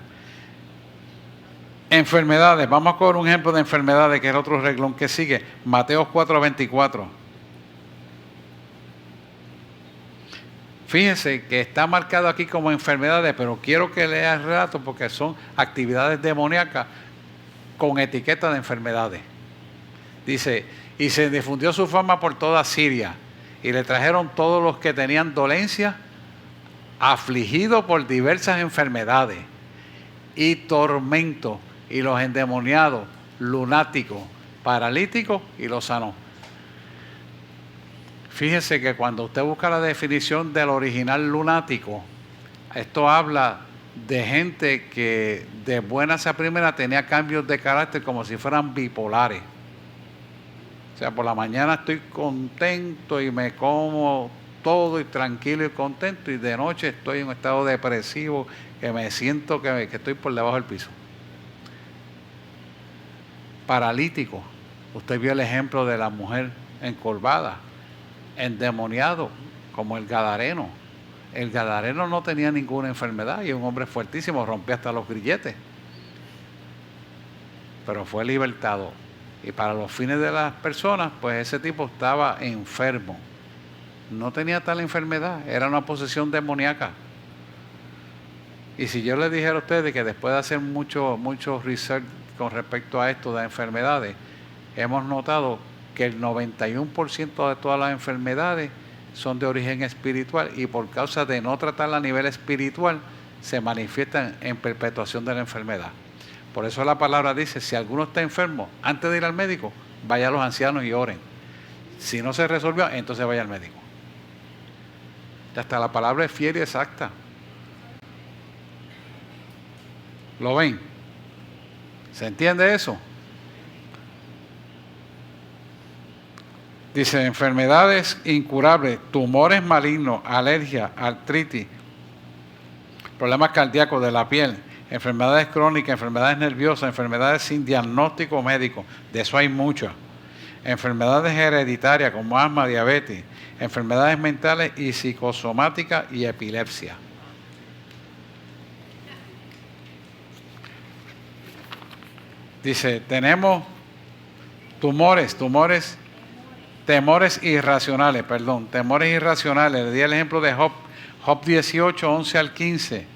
Speaker 1: Enfermedades. Vamos a coger un ejemplo de enfermedades, que es el otro reglón que sigue. Mateo 4:24. Fíjense que está marcado aquí como enfermedades, pero quiero que lea el relato porque son actividades demoníacas con etiqueta de enfermedades. Dice, y se difundió su fama por toda Siria, y le trajeron todos los que tenían dolencia, afligidos por diversas enfermedades y tormentos, y los endemoniados, lunáticos, paralíticos, y los sanó. Fíjese que cuando usted busca la definición del original lunático, esto habla de gente que de buenas a primeras tenía cambios de carácter como si fueran bipolares. O sea, por la mañana estoy contento y me como todo y tranquilo y contento, y de noche estoy en un estado depresivo que me siento que estoy por debajo del piso. Paralítico. Usted vio el ejemplo de la mujer encorvada, endemoniado, como el Gadareno. El Gadareno no tenía ninguna enfermedad y es un hombre fuertísimo, rompía hasta los grilletes. Pero fue libertado. Y para los fines de las personas, pues ese tipo estaba enfermo. No tenía tal enfermedad, era una posesión demoníaca. Y si yo les dijera a ustedes que después de hacer mucho research con respecto a esto de enfermedades, hemos notado que el 91% de todas las enfermedades son de origen espiritual, y por causa de no tratarla a nivel espiritual se manifiestan en perpetuación de la enfermedad. Por eso la palabra dice, si alguno está enfermo, antes de ir al médico, vaya a los ancianos y oren. Si no se resolvió, entonces vaya al médico. Hasta la palabra es fiel y exacta. ¿Lo ven? ¿Se entiende eso? Dice, enfermedades incurables, tumores malignos, alergia, artritis, problemas cardíacos de la piel, enfermedades crónicas, enfermedades nerviosas, enfermedades sin diagnóstico médico, de eso hay muchas. Enfermedades hereditarias como asma, diabetes, enfermedades mentales y psicosomáticas y epilepsia. Dice, tenemos temores irracionales, temores irracionales. Le di el ejemplo de Job 18, 11 al 15.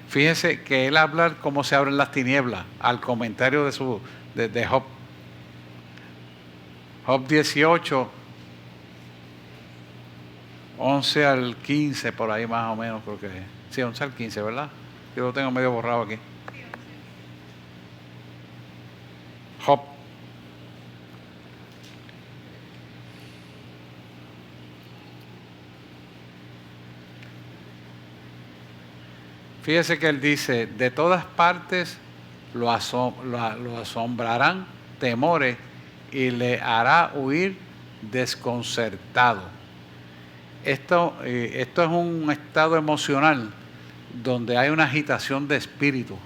Speaker 1: Fíjese que él habla cómo se abren las tinieblas al comentario de Job. Job 18, 11 al 15, por ahí más o menos creo que es. Sí, 11 al 15, ¿verdad? Yo lo tengo medio borrado aquí. Job. Fíjese que él dice, de todas partes lo asombrarán temores y le hará huir desconcertado. Esto es un estado emocional donde hay una agitación de espíritu.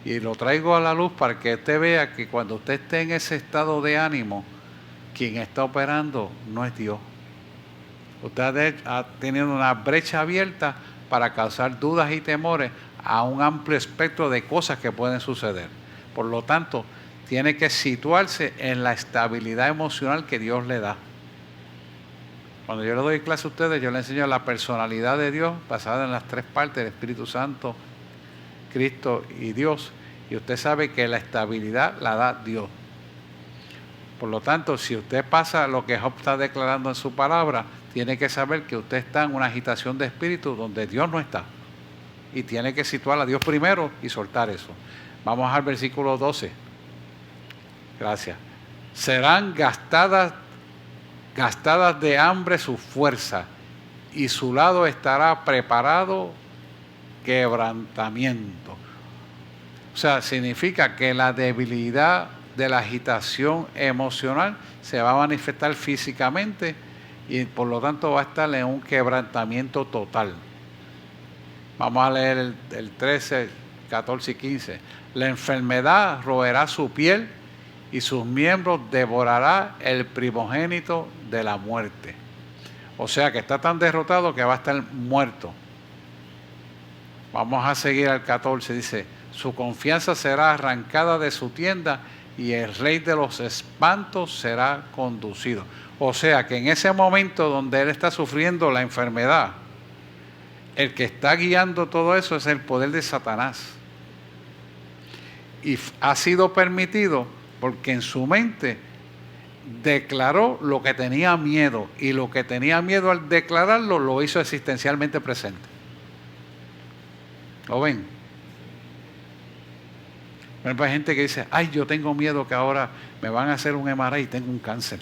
Speaker 1: Y lo traigo a la luz para que usted vea que cuando usted esté en ese estado de ánimo, quien está operando no es Dios. Usted ha tenido una brecha abierta para causar dudas y temores a un amplio espectro de cosas que pueden suceder. Por lo tanto, tiene que situarse en la estabilidad emocional que Dios le da. Cuando yo le doy clase a ustedes, yo les enseño la personalidad de Dios basada en las tres partes, el Espíritu Santo, Cristo y Dios. Y usted sabe que la estabilidad la da Dios. Por lo tanto, si usted pasa lo que Job está declarando en su palabra, tiene que saber que usted está en una agitación de espíritu donde Dios no está. Y tiene que situar a Dios primero y soltar eso. Vamos al versículo 12. Gracias. Serán gastadas de hambre su fuerza, y su lado estará preparado quebrantamiento. O sea, significa que la debilidad de la agitación emocional se va a manifestar físicamente y por lo tanto va a estar en un quebrantamiento total. Vamos a leer el 13, 14 y 15. La enfermedad roerá su piel y sus miembros devorará el primogénito de la muerte. O sea que está tan derrotado que va a estar muerto. Vamos a seguir al 14, dice, su confianza será arrancada de su tienda y el rey de los espantos será conducido. O sea que en ese momento donde él está sufriendo la enfermedad, el que está guiando todo eso es el poder de Satanás. Y ha sido permitido porque en su mente declaró lo que tenía miedo, y lo que tenía miedo al declararlo lo hizo existencialmente presente. ¿Lo ven? Hay gente que dice, ay, yo tengo miedo que ahora me van a hacer un MRI y tengo un cáncer.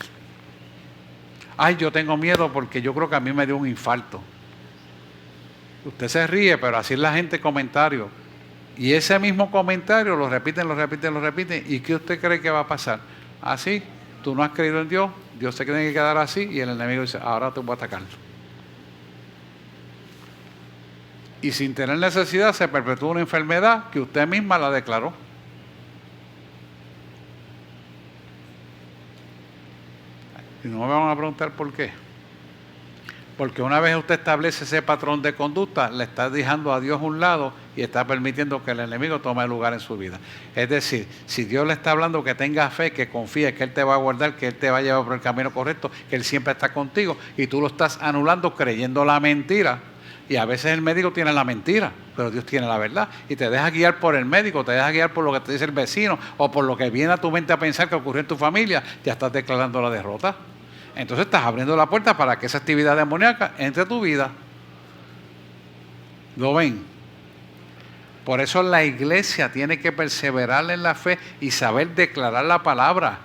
Speaker 1: Ay, yo tengo miedo porque yo creo que a mí me dio un infarto. Usted se ríe, pero así es la gente comentario. Y ese mismo comentario lo repiten. ¿Y qué usted cree que va a pasar? Así, tú no has creído en Dios, Dios se tiene que quedar así y el enemigo dice, ahora te voy a atacar. Y sin tener necesidad se perpetúa una enfermedad que usted misma la declaró. Y no me van a preguntar por qué. Porque una vez usted establece ese patrón de conducta, le está dejando a Dios a un lado y está permitiendo que el enemigo tome lugar en su vida. Es decir, si Dios le está hablando que tenga fe, que confíe, que Él te va a guardar, que Él te va a llevar por el camino correcto, que Él siempre está contigo, y tú lo estás anulando creyendo la mentira. Y a veces el médico tiene la mentira, pero Dios tiene la verdad. Y te deja guiar por el médico, te deja guiar por lo que te dice el vecino, o por lo que viene a tu mente a pensar que ocurrió en tu familia, ya estás declarando la derrota. Entonces estás abriendo la puerta para que esa actividad demoníaca entre a tu vida. ¿Lo ven? Por eso la iglesia tiene que perseverar en la fe y saber declarar la palabra.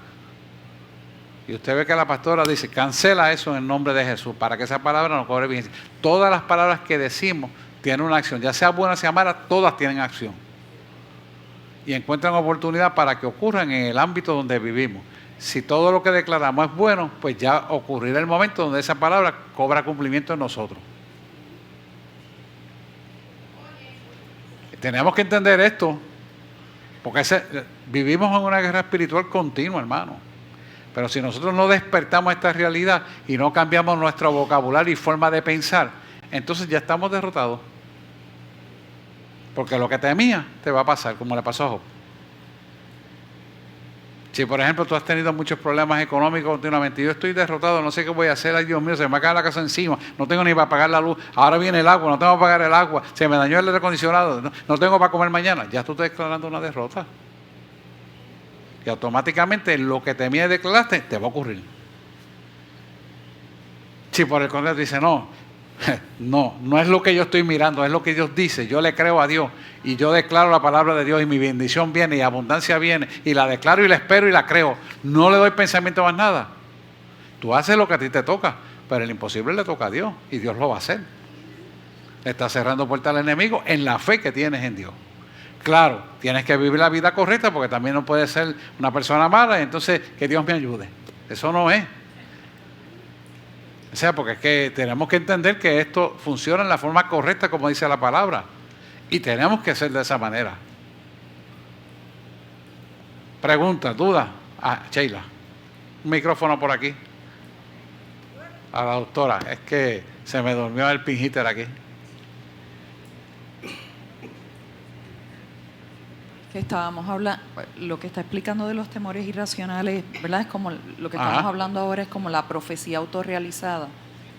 Speaker 1: Y usted ve que la pastora dice, cancela eso en el nombre de Jesús, para que esa palabra no cobre vigencia. Todas las palabras que decimos tienen una acción, ya sea buena, sea mala, todas tienen acción. Y encuentran oportunidad para que ocurran en el ámbito donde vivimos. Si todo lo que declaramos es bueno, pues ya ocurrirá el momento donde esa palabra cobra cumplimiento en nosotros. Tenemos que entender esto, porque vivimos en una guerra espiritual continua, hermano. Pero si nosotros no despertamos esta realidad y no cambiamos nuestro vocabulario y forma de pensar, entonces ya estamos derrotados. Porque lo que temía te va a pasar, como le pasó a Job. Si, por ejemplo, tú has tenido muchos problemas económicos continuamente, yo estoy derrotado, no sé qué voy a hacer, ay Dios mío, se me acaba la casa encima, no tengo ni para pagar la luz, ahora viene el agua, no tengo para pagar el agua, se me dañó el aire acondicionado, no tengo para comer mañana, ya tú estás declarando una derrota. Y automáticamente lo que temías y declaraste te va a ocurrir. Si por el contrario dice, no es lo que yo estoy mirando, es lo que Dios dice, yo le creo a Dios y yo declaro la palabra de Dios y mi bendición viene y abundancia viene y la declaro y la espero y la creo, no le doy pensamiento más nada. Tú haces lo que a ti te toca, pero el imposible le toca a Dios y Dios lo va a hacer. Le estás cerrando puertas al enemigo en la fe que tienes en Dios. Claro, tienes que vivir la vida correcta porque también no puedes ser una persona mala y entonces que Dios me ayude. Eso no es. O sea, porque es que tenemos que entender que esto funciona en la forma correcta como dice la palabra. Y tenemos que ser de esa manera. Pregunta, duda. Sheila, un micrófono por aquí. A la doctora, es que se me durmió el pin hitter aquí.
Speaker 5: Que estábamos hablando, lo que está explicando de los temores irracionales, ¿verdad? Es como lo que estamos hablando ahora es como la profecía autorrealizada,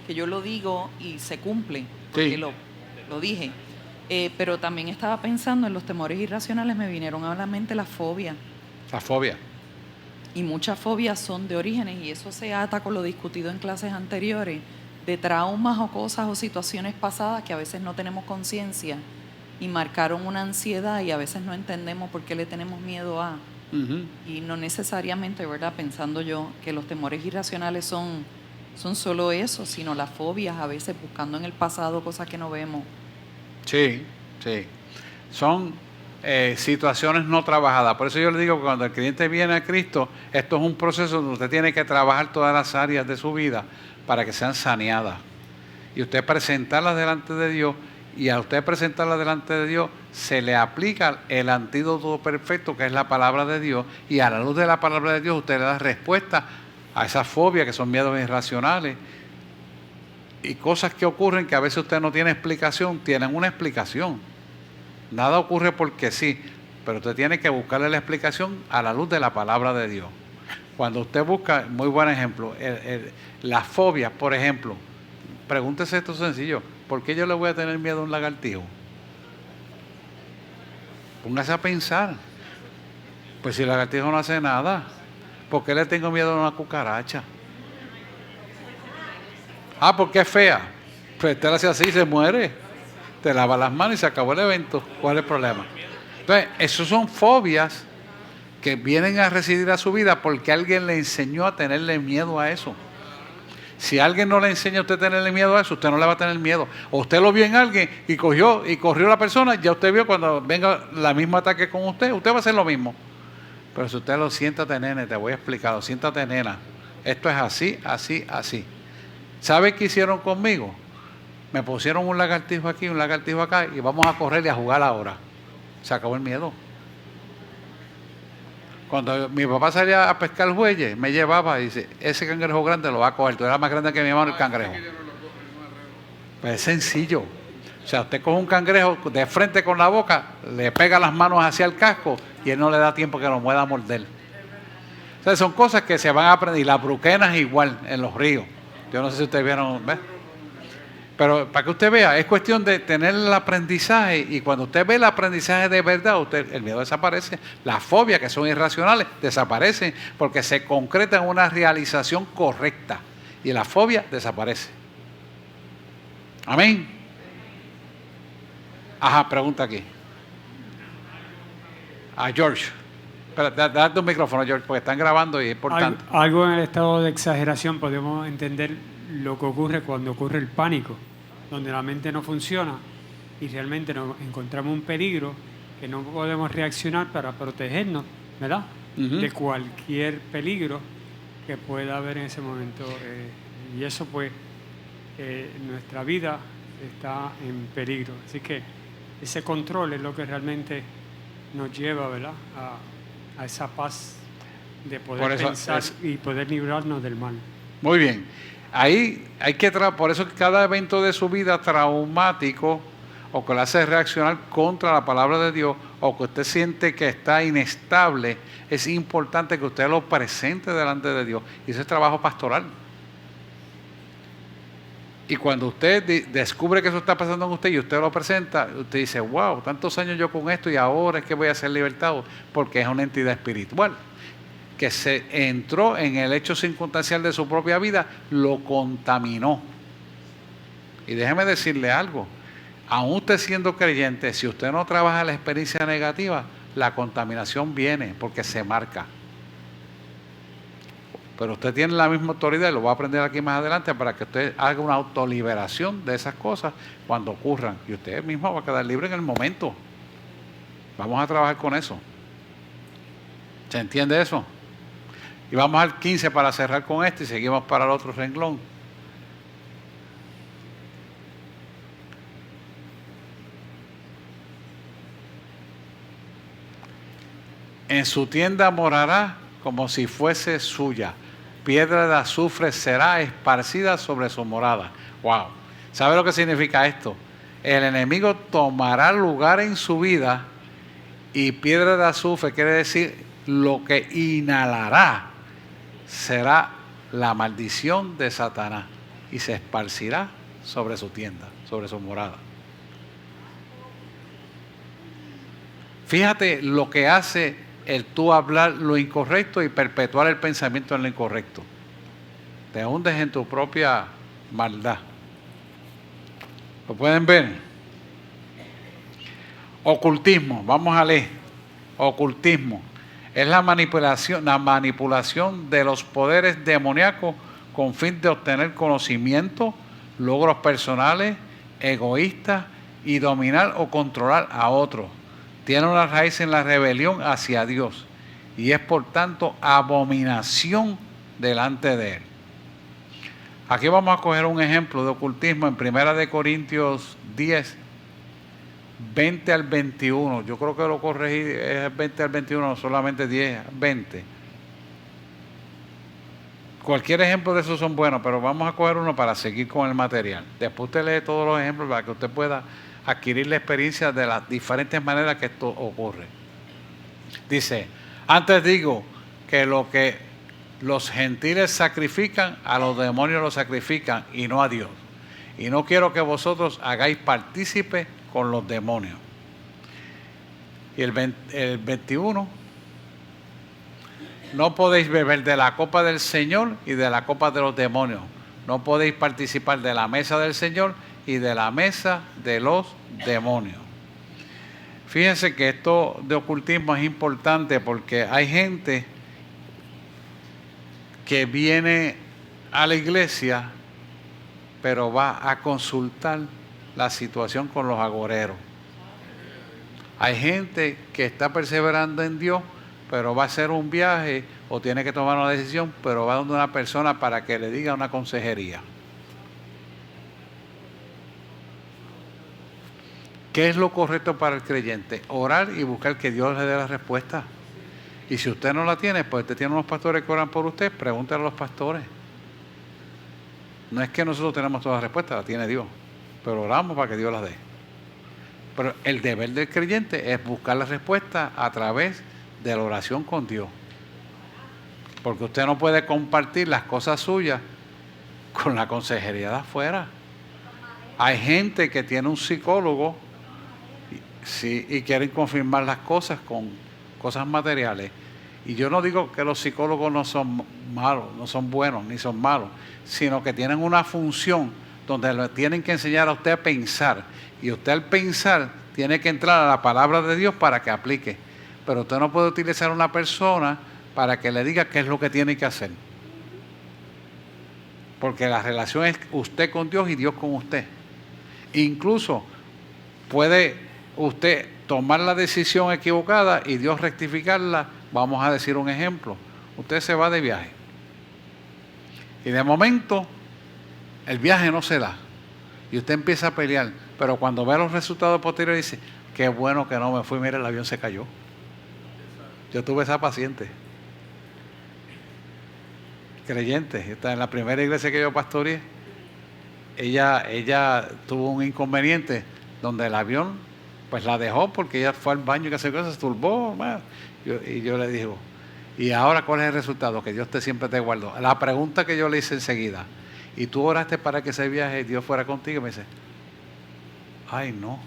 Speaker 5: que yo lo digo y se cumple, porque
Speaker 1: sí.
Speaker 5: lo dije. Pero también estaba pensando en los temores irracionales, me vinieron a la mente las fobias.
Speaker 1: La fobia.
Speaker 5: Y muchas fobias son de orígenes, y eso se ata con lo discutido en clases anteriores, de traumas o cosas o situaciones pasadas que a veces no tenemos conciencia y marcaron una ansiedad y a veces no entendemos por qué le tenemos miedo a. Y no necesariamente, ¿verdad? Pensando yo que los temores irracionales son solo eso, sino las fobias, a veces buscando en el pasado cosas que no vemos.
Speaker 1: Sí. Son situaciones no trabajadas. Por eso yo le digo que cuando el creyente viene a Cristo, esto es un proceso donde usted tiene que trabajar todas las áreas de su vida para que sean saneadas. Y usted presentarlas delante de Dios, y a usted presentarlas delante de Dios, se le aplica el antídoto perfecto que es la palabra de Dios, y a la luz de la palabra de Dios usted le da respuesta a esas fobias que son miedos irracionales y cosas que ocurren que a veces usted no tiene explicación, tienen una explicación. Nada ocurre porque sí, pero usted tiene que buscarle la explicación a la luz de la palabra de Dios. Cuando usted busca, muy buen ejemplo, las fobias, por ejemplo, pregúntese esto sencillo, ¿por qué yo le voy a tener miedo a un lagartijo? Póngase a pensar. Pues si el lagartijo no hace nada, ¿por qué le tengo miedo a una cucaracha? Porque es fea. Pues usted la hace así y se muere. Te lava las manos y se acabó el evento. ¿Cuál es el problema? Entonces, esos son fobias que vienen a residir a su vida porque alguien le enseñó a tenerle miedo a eso. Si alguien no le enseña a usted a tenerle miedo a eso, usted no le va a tener miedo. O usted lo vio en alguien y corrió la persona, ya usted vio cuando venga la misma ataque con usted va a hacer lo mismo. Pero si usted lo siéntate, nene, te voy a explicar, siéntate, nena. Esto es así, así, así. ¿Sabe qué hicieron conmigo? Me pusieron un lagartijo aquí, un lagartijo acá, y vamos a correr y a jugar ahora. Se acabó el miedo. Cuando mi papá salía a pescar bueyes, me llevaba y dice, ese cangrejo grande lo va a coger. Tú eras más grande que mi hermano el cangrejo. Pues es sencillo. O sea, usted coge un cangrejo de frente con la boca, le pega las manos hacia el casco y él no le da tiempo que lo pueda morder. O sea, son cosas que se van a aprender. Y las bruquenas igual en los ríos. Yo no sé si ustedes vieron, ¿ves? Pero para que usted vea, es cuestión de tener el aprendizaje, y cuando usted ve el aprendizaje de verdad, el miedo desaparece. Las fobias, que son irracionales, desaparecen porque se concreta en una realización correcta y la fobia desaparece. Amén. Pregunta aquí. A George. Espera, date un micrófono, George, porque están grabando y es importante.
Speaker 9: Algo en el estado de exageración podemos entender lo que ocurre cuando ocurre el pánico, donde la mente no funciona y realmente nos encontramos un peligro que no podemos reaccionar para protegernos, ¿verdad? De cualquier peligro que pueda haber en ese momento. Y eso pues, nuestra vida está en peligro. Así que ese control es lo que realmente nos lleva, ¿verdad?, a esa paz de poder pensar y poder librarnos del mal.
Speaker 1: Muy bien. Ahí hay que por eso cada evento de su vida traumático o que lo hace reaccionar contra la palabra de Dios, o que usted siente que está inestable, es importante que usted lo presente delante de Dios. Y ese es trabajo pastoral. Y cuando usted descubre que eso está pasando en usted y usted lo presenta, usted dice, wow, tantos años yo con esto y ahora es que voy a ser libertado, porque es una entidad espiritual que se entró en el hecho circunstancial de su propia vida, lo contaminó. Y déjeme decirle algo, aún usted siendo creyente, si usted no trabaja la experiencia negativa, la contaminación viene porque se marca. Pero usted tiene la misma autoridad, y lo voy a aprender aquí más adelante, para que usted haga una autoliberación de esas cosas cuando ocurran. Y usted mismo va a quedar libre en el momento. Vamos a trabajar con eso. ¿Se entiende eso? Y vamos al 15 para cerrar con esto y seguimos para el otro renglón. En su tienda morará como si fuese suya. Piedra de azufre será esparcida sobre su morada. Wow. ¿Sabe lo que significa esto? El enemigo tomará lugar en su vida, y piedra de azufre quiere decir lo que inhalará será la maldición de Satanás y se esparcirá sobre su tienda, sobre su morada. Fíjate lo que hace el tú hablar lo incorrecto y perpetuar el pensamiento en lo incorrecto. Te hundes en tu propia maldad. ¿Lo pueden ver? Ocultismo, vamos a leer. Ocultismo es la manipulación de los poderes demoníacos con fin de obtener conocimiento, logros personales, egoístas y dominar o controlar a otros. Tiene una raíz en la rebelión hacia Dios y es por tanto abominación delante de Él. Aquí vamos a coger un ejemplo de ocultismo en 1 Corintios 10, 20 al 21. Yo creo que lo corregí, es 20 al 21, no solamente 10, 20. Cualquier ejemplo de esos son buenos, pero vamos a coger uno para seguir con el material. Después usted lee todos los ejemplos para que usted pueda adquirir la experiencia de las diferentes maneras que esto ocurre. Dice, antes digo que lo que los gentiles sacrifican, a los demonios lo sacrifican y no a Dios. Y no quiero que vosotros hagáis partícipe con los demonios. Y el 21, no podéis beber de la copa del Señor y de la copa de los demonios. No podéis participar de la mesa del Señor y de la mesa de los demonios. Fíjense que esto de ocultismo es importante porque hay gente que viene a la iglesia pero va a consultar la situación con los agoreros. Hay gente que está perseverando en Dios, pero va a hacer un viaje o tiene que tomar una decisión, pero va donde una persona para que le diga una consejería. ¿Qué es lo correcto para el creyente? Orar y buscar que Dios le dé la respuesta. Y si usted no la tiene, pues usted tiene unos pastores que oran por usted, pregúntale a los pastores. No es que nosotros tenemos todas las respuestas, la tiene Dios, pero oramos para que Dios las dé. Pero el deber del creyente es buscar la respuesta a través de la oración con Dios. Porque usted no puede compartir las cosas suyas con la consejería de afuera. Hay gente que tiene un psicólogo y quieren confirmar las cosas con cosas materiales. Y yo no digo que los psicólogos no son malos, no son buenos, ni son malos, sino que tienen una función donde le tienen que enseñar a usted a pensar. Y usted al pensar tiene que entrar a la palabra de Dios para que aplique. Pero usted no puede utilizar a una persona para que le diga qué es lo que tiene que hacer. Porque la relación es usted con Dios y Dios con usted. Incluso puede usted tomar la decisión equivocada y Dios rectificarla. Vamos a decir un ejemplo. Usted se va de viaje. Y de momento el viaje no se da. Y usted empieza a pelear. Pero cuando ve los resultados posteriores dice, qué bueno que no me fui, mire, el avión se cayó. Yo tuve esa paciente. Creyente. Está en la primera iglesia que yo pastoreé. Ella tuvo un inconveniente. donde el avión pues la dejó porque ella fue al baño y que se turbó. Y yo le digo, ¿y ahora cuál es el resultado? Que Dios siempre te guardó. La pregunta que yo le hice enseguida, ¿y tú oraste para que ese viaje Dios fuera contigo? Y me dice, ay no,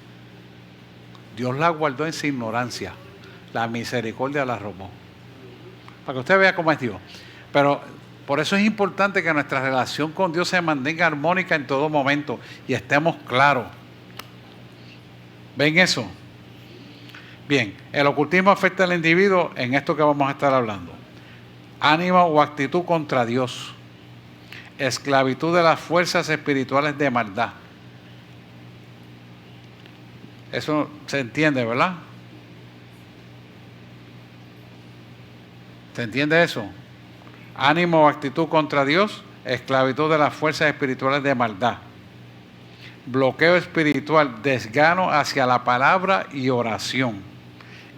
Speaker 1: Dios la guardó en su ignorancia, la misericordia la robó. Para que usted vea cómo es Dios. Pero por eso es importante que nuestra relación con Dios se mantenga armónica en todo momento y estemos claros. ¿Ven eso? Bien, el ocultismo afecta al individuo en esto que vamos a estar hablando. Ánimo o actitud contra Dios. Esclavitud de las fuerzas espirituales de maldad. Eso se entiende, ¿verdad? ¿Se entiende eso? Ánimo o actitud contra Dios, esclavitud de las fuerzas espirituales de maldad. Bloqueo espiritual, desgano hacia la palabra y oración.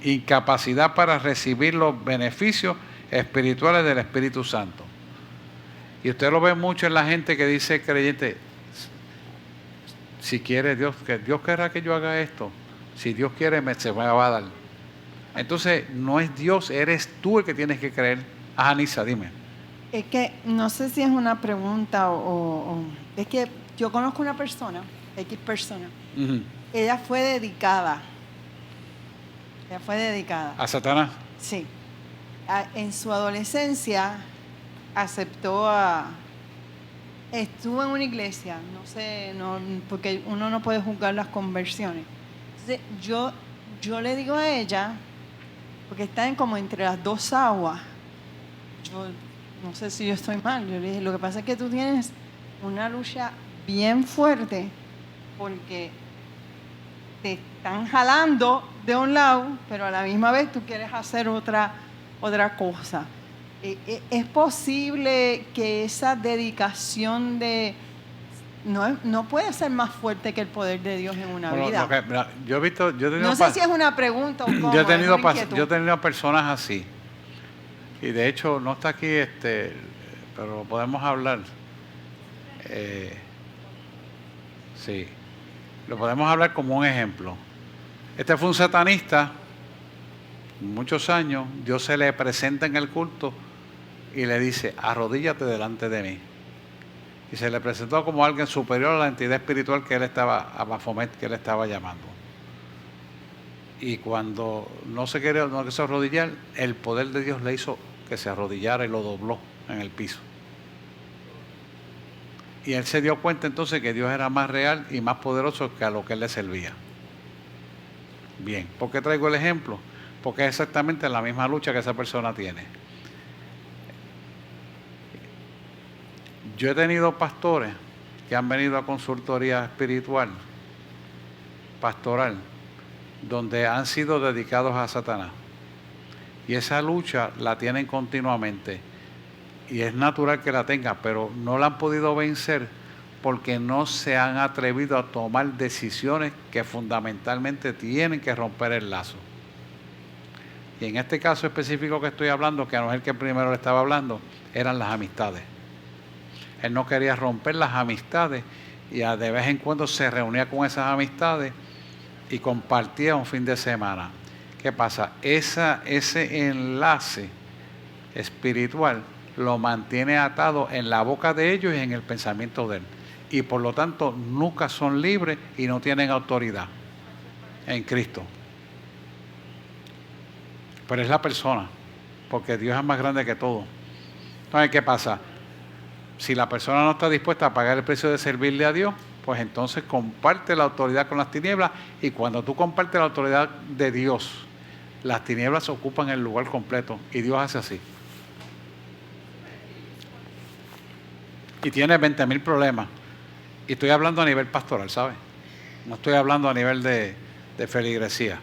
Speaker 1: Incapacidad para recibir los beneficios espirituales del Espíritu Santo. Y usted lo ve mucho en la gente que dice creyente, si quiere Dios, que Dios querrá que yo haga esto. Si Dios quiere, se me va a dar. Entonces, no es Dios, eres tú el que tienes que creer. Anisa, dime.
Speaker 6: Es que no sé si es una pregunta o es que yo conozco una persona, X persona. Ella fue dedicada. Ella fue dedicada.
Speaker 1: ¿A Satanás?
Speaker 6: Sí. En su adolescencia estuvo en una iglesia, no sé, porque uno no puede juzgar las conversiones. Entonces, yo le digo a ella, porque están como entre las dos aguas, yo no sé si yo estoy mal, yo le dije, lo que pasa es que tú tienes una lucha bien fuerte porque te están jalando de un lado, pero a la misma vez tú quieres hacer otra cosa. ¿Es posible que esa dedicación no puede ser más fuerte que el poder de Dios en una vida?
Speaker 1: Yo he visto,
Speaker 6: no sé si es una pregunta o cómo.
Speaker 1: Yo he tenido personas así. Y de hecho, no está aquí, pero lo podemos hablar. Sí. Lo podemos hablar como un ejemplo. Este fue un satanista, muchos años, Dios se le presenta en el culto y le dice, arrodíllate delante de mí. Y se le presentó como alguien superior a la entidad espiritual que él estaba, a Baphomet, que él estaba llamando. Y cuando no quiso arrodillar, el poder de Dios le hizo que se arrodillara y lo dobló en el piso. Y él se dio cuenta entonces que Dios era más real y más poderoso que a lo que él le servía. Bien, ¿por qué traigo el ejemplo? Porque es exactamente la misma lucha que esa persona tiene. Yo he tenido pastores que han venido a consultoría espiritual, pastoral, donde han sido dedicados a Satanás. Y esa lucha la tienen continuamente. Y es natural que la tengan, pero no la han podido vencer porque no se han atrevido a tomar decisiones que fundamentalmente tienen que romper el lazo. Y en este caso específico que estoy hablando, que no es el que primero le estaba hablando, eran las amistades. Él no quería romper las amistades y de vez en cuando se reunía con esas amistades y compartía un fin de semana. ¿Qué pasa? Ese enlace espiritual lo mantiene atado en la boca de ellos y en el pensamiento de él. Y por lo tanto nunca son libres y no tienen autoridad en Cristo. Pero es la persona, porque Dios es más grande que todo. Entonces, ¿qué pasa? Si la persona no está dispuesta a pagar el precio de servirle a Dios, pues entonces comparte la autoridad con las tinieblas, y cuando tú compartes la autoridad de Dios, las tinieblas ocupan el lugar completo y Dios hace así. Y tiene 20,000 problemas. Y estoy hablando a nivel pastoral, ¿sabes? No estoy hablando a nivel de feligresía.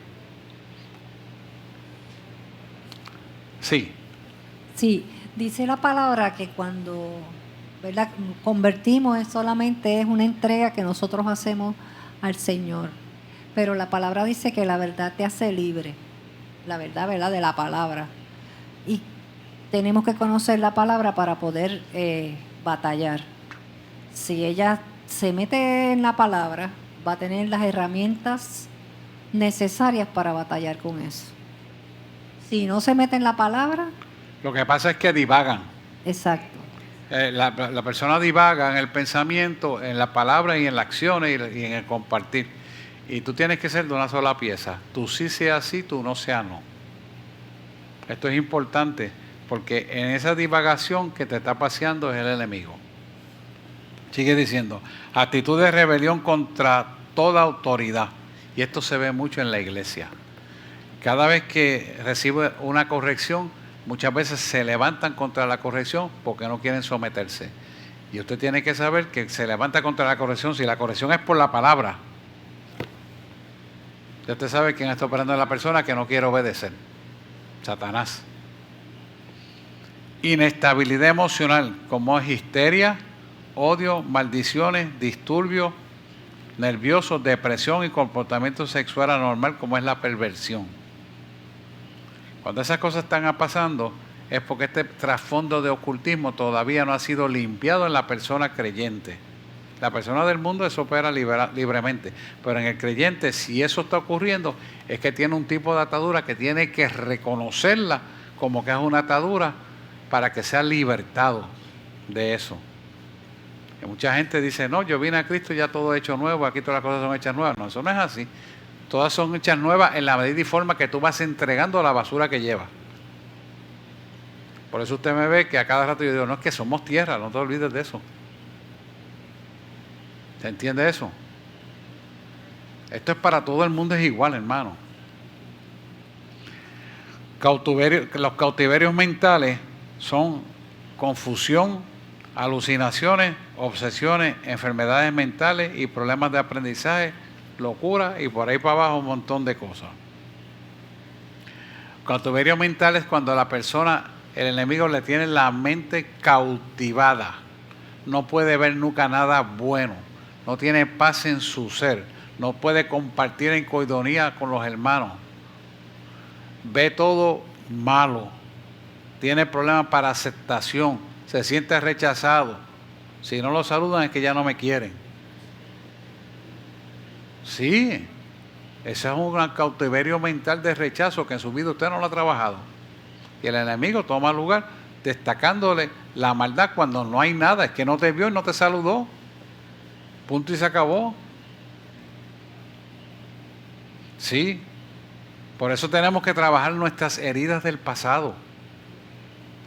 Speaker 1: Sí.
Speaker 10: Sí, dice la palabra que cuando, ¿verdad?, convertimos solamente es una entrega que nosotros hacemos al Señor. Pero la palabra dice que la verdad te hace libre. La verdad, ¿verdad?, de la palabra. Y tenemos que conocer la palabra para poder batallar. Si ella se mete en la palabra va a tener las herramientas necesarias para batallar con eso. Si no se mete en la palabra...
Speaker 1: Lo que pasa es que divagan.
Speaker 10: Exacto.
Speaker 1: La persona divaga en el pensamiento, en la palabra y en las acciones y en el compartir. Y tú tienes que ser de una sola pieza. Tú sí seas sí, tú no seas no. Esto es importante porque en esa divagación que te está paseando es el enemigo. Sigue diciendo, actitud de rebelión contra toda autoridad. Y esto se ve mucho en la iglesia. Cada vez que recibe una corrección, muchas veces se levantan contra la corrección porque no quieren someterse. Y usted tiene que saber que se levanta contra la corrección si la corrección es por la palabra. Ya usted sabe quién está operando en la persona que no quiere obedecer. Satanás. Inestabilidad emocional, como es histeria, odio, maldiciones, disturbios, nerviosos, depresión y comportamiento sexual anormal, como es la perversión. Cuando esas cosas están pasando, es porque este trasfondo de ocultismo todavía no ha sido limpiado en la persona creyente. La persona del mundo eso opera libremente, pero en el creyente, si eso está ocurriendo, es que tiene un tipo de atadura que tiene que reconocerla como que es una atadura para que sea libertado de eso. Y mucha gente dice, no, yo vine a Cristo y ya todo hecho nuevo, aquí todas las cosas son hechas nuevas. No, eso no es así. Todas son hechas nuevas en la medida y forma que tú vas entregando la basura que llevas. Por eso usted me ve que a cada rato yo digo, no, es que somos tierra, no te olvides de eso. ¿Se entiende eso? Esto es para todo el mundo, es igual, hermano. Los cautiverios mentales son confusión, alucinaciones, obsesiones, enfermedades mentales y problemas de aprendizaje, locura y por ahí para abajo un montón de cosas. Cautiverio mental es cuando la persona, el enemigo le tiene la mente cautivada. No puede ver nunca nada bueno. No tiene paz en su ser. No puede compartir en coidonía con los hermanos. Ve todo malo. Tiene problemas para aceptación. Se siente rechazado. Si no lo saludan es que ya no me quieren. Sí, ese es un gran cautiverio mental de rechazo que en su vida usted no lo ha trabajado. Y el enemigo toma lugar destacándole la maldad cuando no hay nada. Es que no te vio y no te saludó. Punto y se acabó. Sí, por eso tenemos que trabajar nuestras heridas del pasado.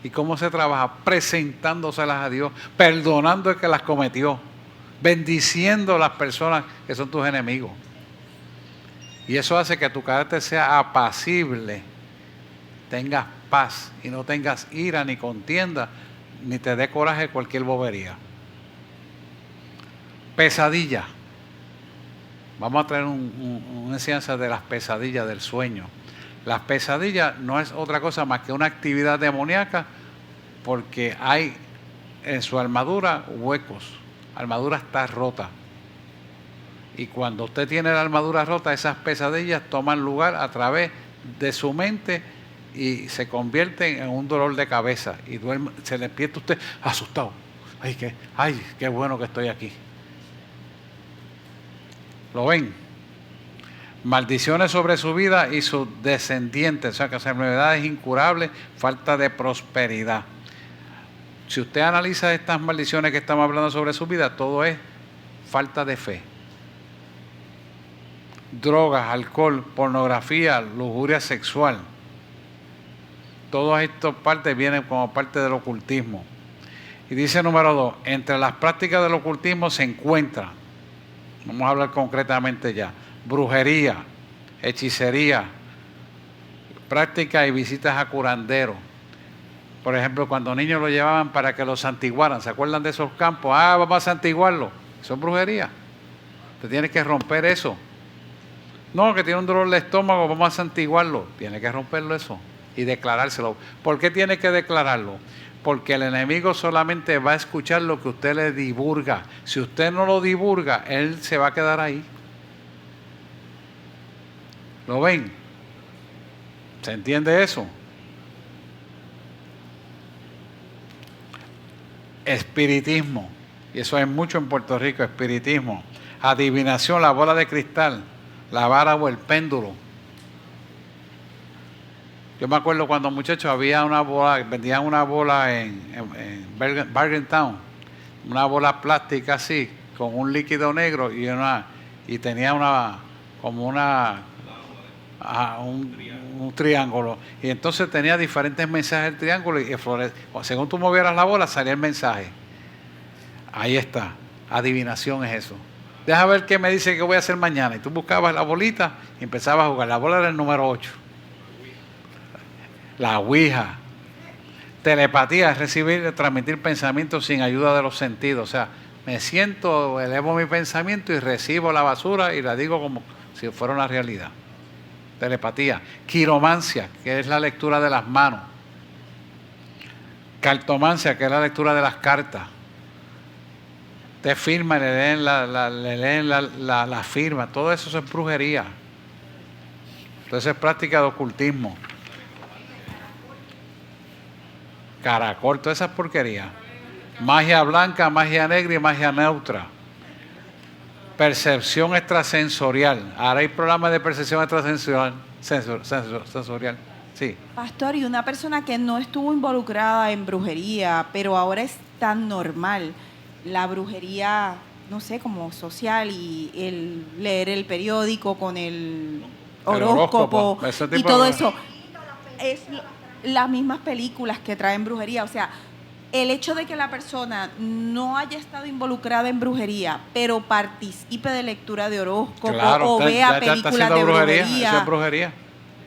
Speaker 1: ¿Y cómo se trabaja? Presentándoselas a Dios, perdonando el que las cometió, bendiciendo a las personas que son tus enemigos. Y eso hace que tu carácter sea apacible, tengas paz y no tengas ira ni contienda, ni te dé coraje cualquier bobería. Pesadilla. Vamos a traer una enseñanza de las pesadillas del sueño. Las pesadillas no es otra cosa más que una actividad demoníaca porque hay en su armadura huecos. La armadura está rota. Y cuando usted tiene la armadura rota, esas pesadillas toman lugar a través de su mente y se convierten en un dolor de cabeza. Y duerme, se le despierta usted asustado. Ay, qué bueno que estoy aquí. ¿Lo ven? Maldiciones sobre su vida y sus descendientes, o sea que enfermedades incurables, falta de prosperidad. Si usted analiza estas maldiciones que estamos hablando sobre su vida, todo es falta de fe. Drogas, alcohol, pornografía, lujuria sexual. Todas estas partes vienen como parte del ocultismo. Y dice número 2, entre las prácticas del ocultismo se encuentran, vamos a hablar concretamente ya, brujería, hechicería, prácticas y visitas a curanderos. Por ejemplo, cuando niños lo llevaban para que los santiguaran, ¿se acuerdan de esos campos? Vamos a santiguarlo. Eso es brujería. Usted tiene que romper eso. No, que tiene un dolor de estómago, vamos a santiguarlo. Tiene que romperlo eso y declarárselo. ¿Por qué tiene que declararlo? Porque el enemigo solamente va a escuchar lo que usted le divulga. Si usted no lo divulga, él se va a quedar ahí. ¿Lo ven? ¿Se entiende eso? Espiritismo. Y eso hay mucho en Puerto Rico, espiritismo. adivinación, la bola de cristal, la vara o el péndulo. Yo me acuerdo cuando muchachos había una bola, vendían una bola en Bargain Town, una bola plástica así, con un líquido negro y tenía un triángulo. Y entonces tenía diferentes mensajes del triángulo y según tú movieras la bola salía el mensaje. Ahí está, adivinación es eso. Deja ver qué me dice que voy a hacer mañana. Y tú buscabas la bolita y empezabas a jugar. La bola era el número 8. La ouija. Telepatía es recibir, transmitir pensamientos sin ayuda de los sentidos. O sea, me siento, elevo mi pensamiento y recibo la basura y la digo como si fuera una realidad. Telepatía. Quiromancia, que es la lectura de las manos. Cartomancia, que es la lectura de las cartas. Te firma y le leen la firma. Todo eso es brujería. Entonces es práctica de ocultismo. Caracol, todas esas porquerías. Magia blanca, magia negra y magia neutra. Percepción extrasensorial. Ahora hay programas de percepción extrasensorial. Sensorial. Sí.
Speaker 4: Pastor, y una persona que no estuvo involucrada en brujería, pero ahora es tan normal la brujería, no sé, como social y el leer el periódico con el horóscopo y todo eso. Es las mismas películas que traen brujería. O sea, el hecho de que la persona no haya estado involucrada en brujería, pero participe de lectura de horóscopo o vea películas de brujería,
Speaker 1: eso es brujería.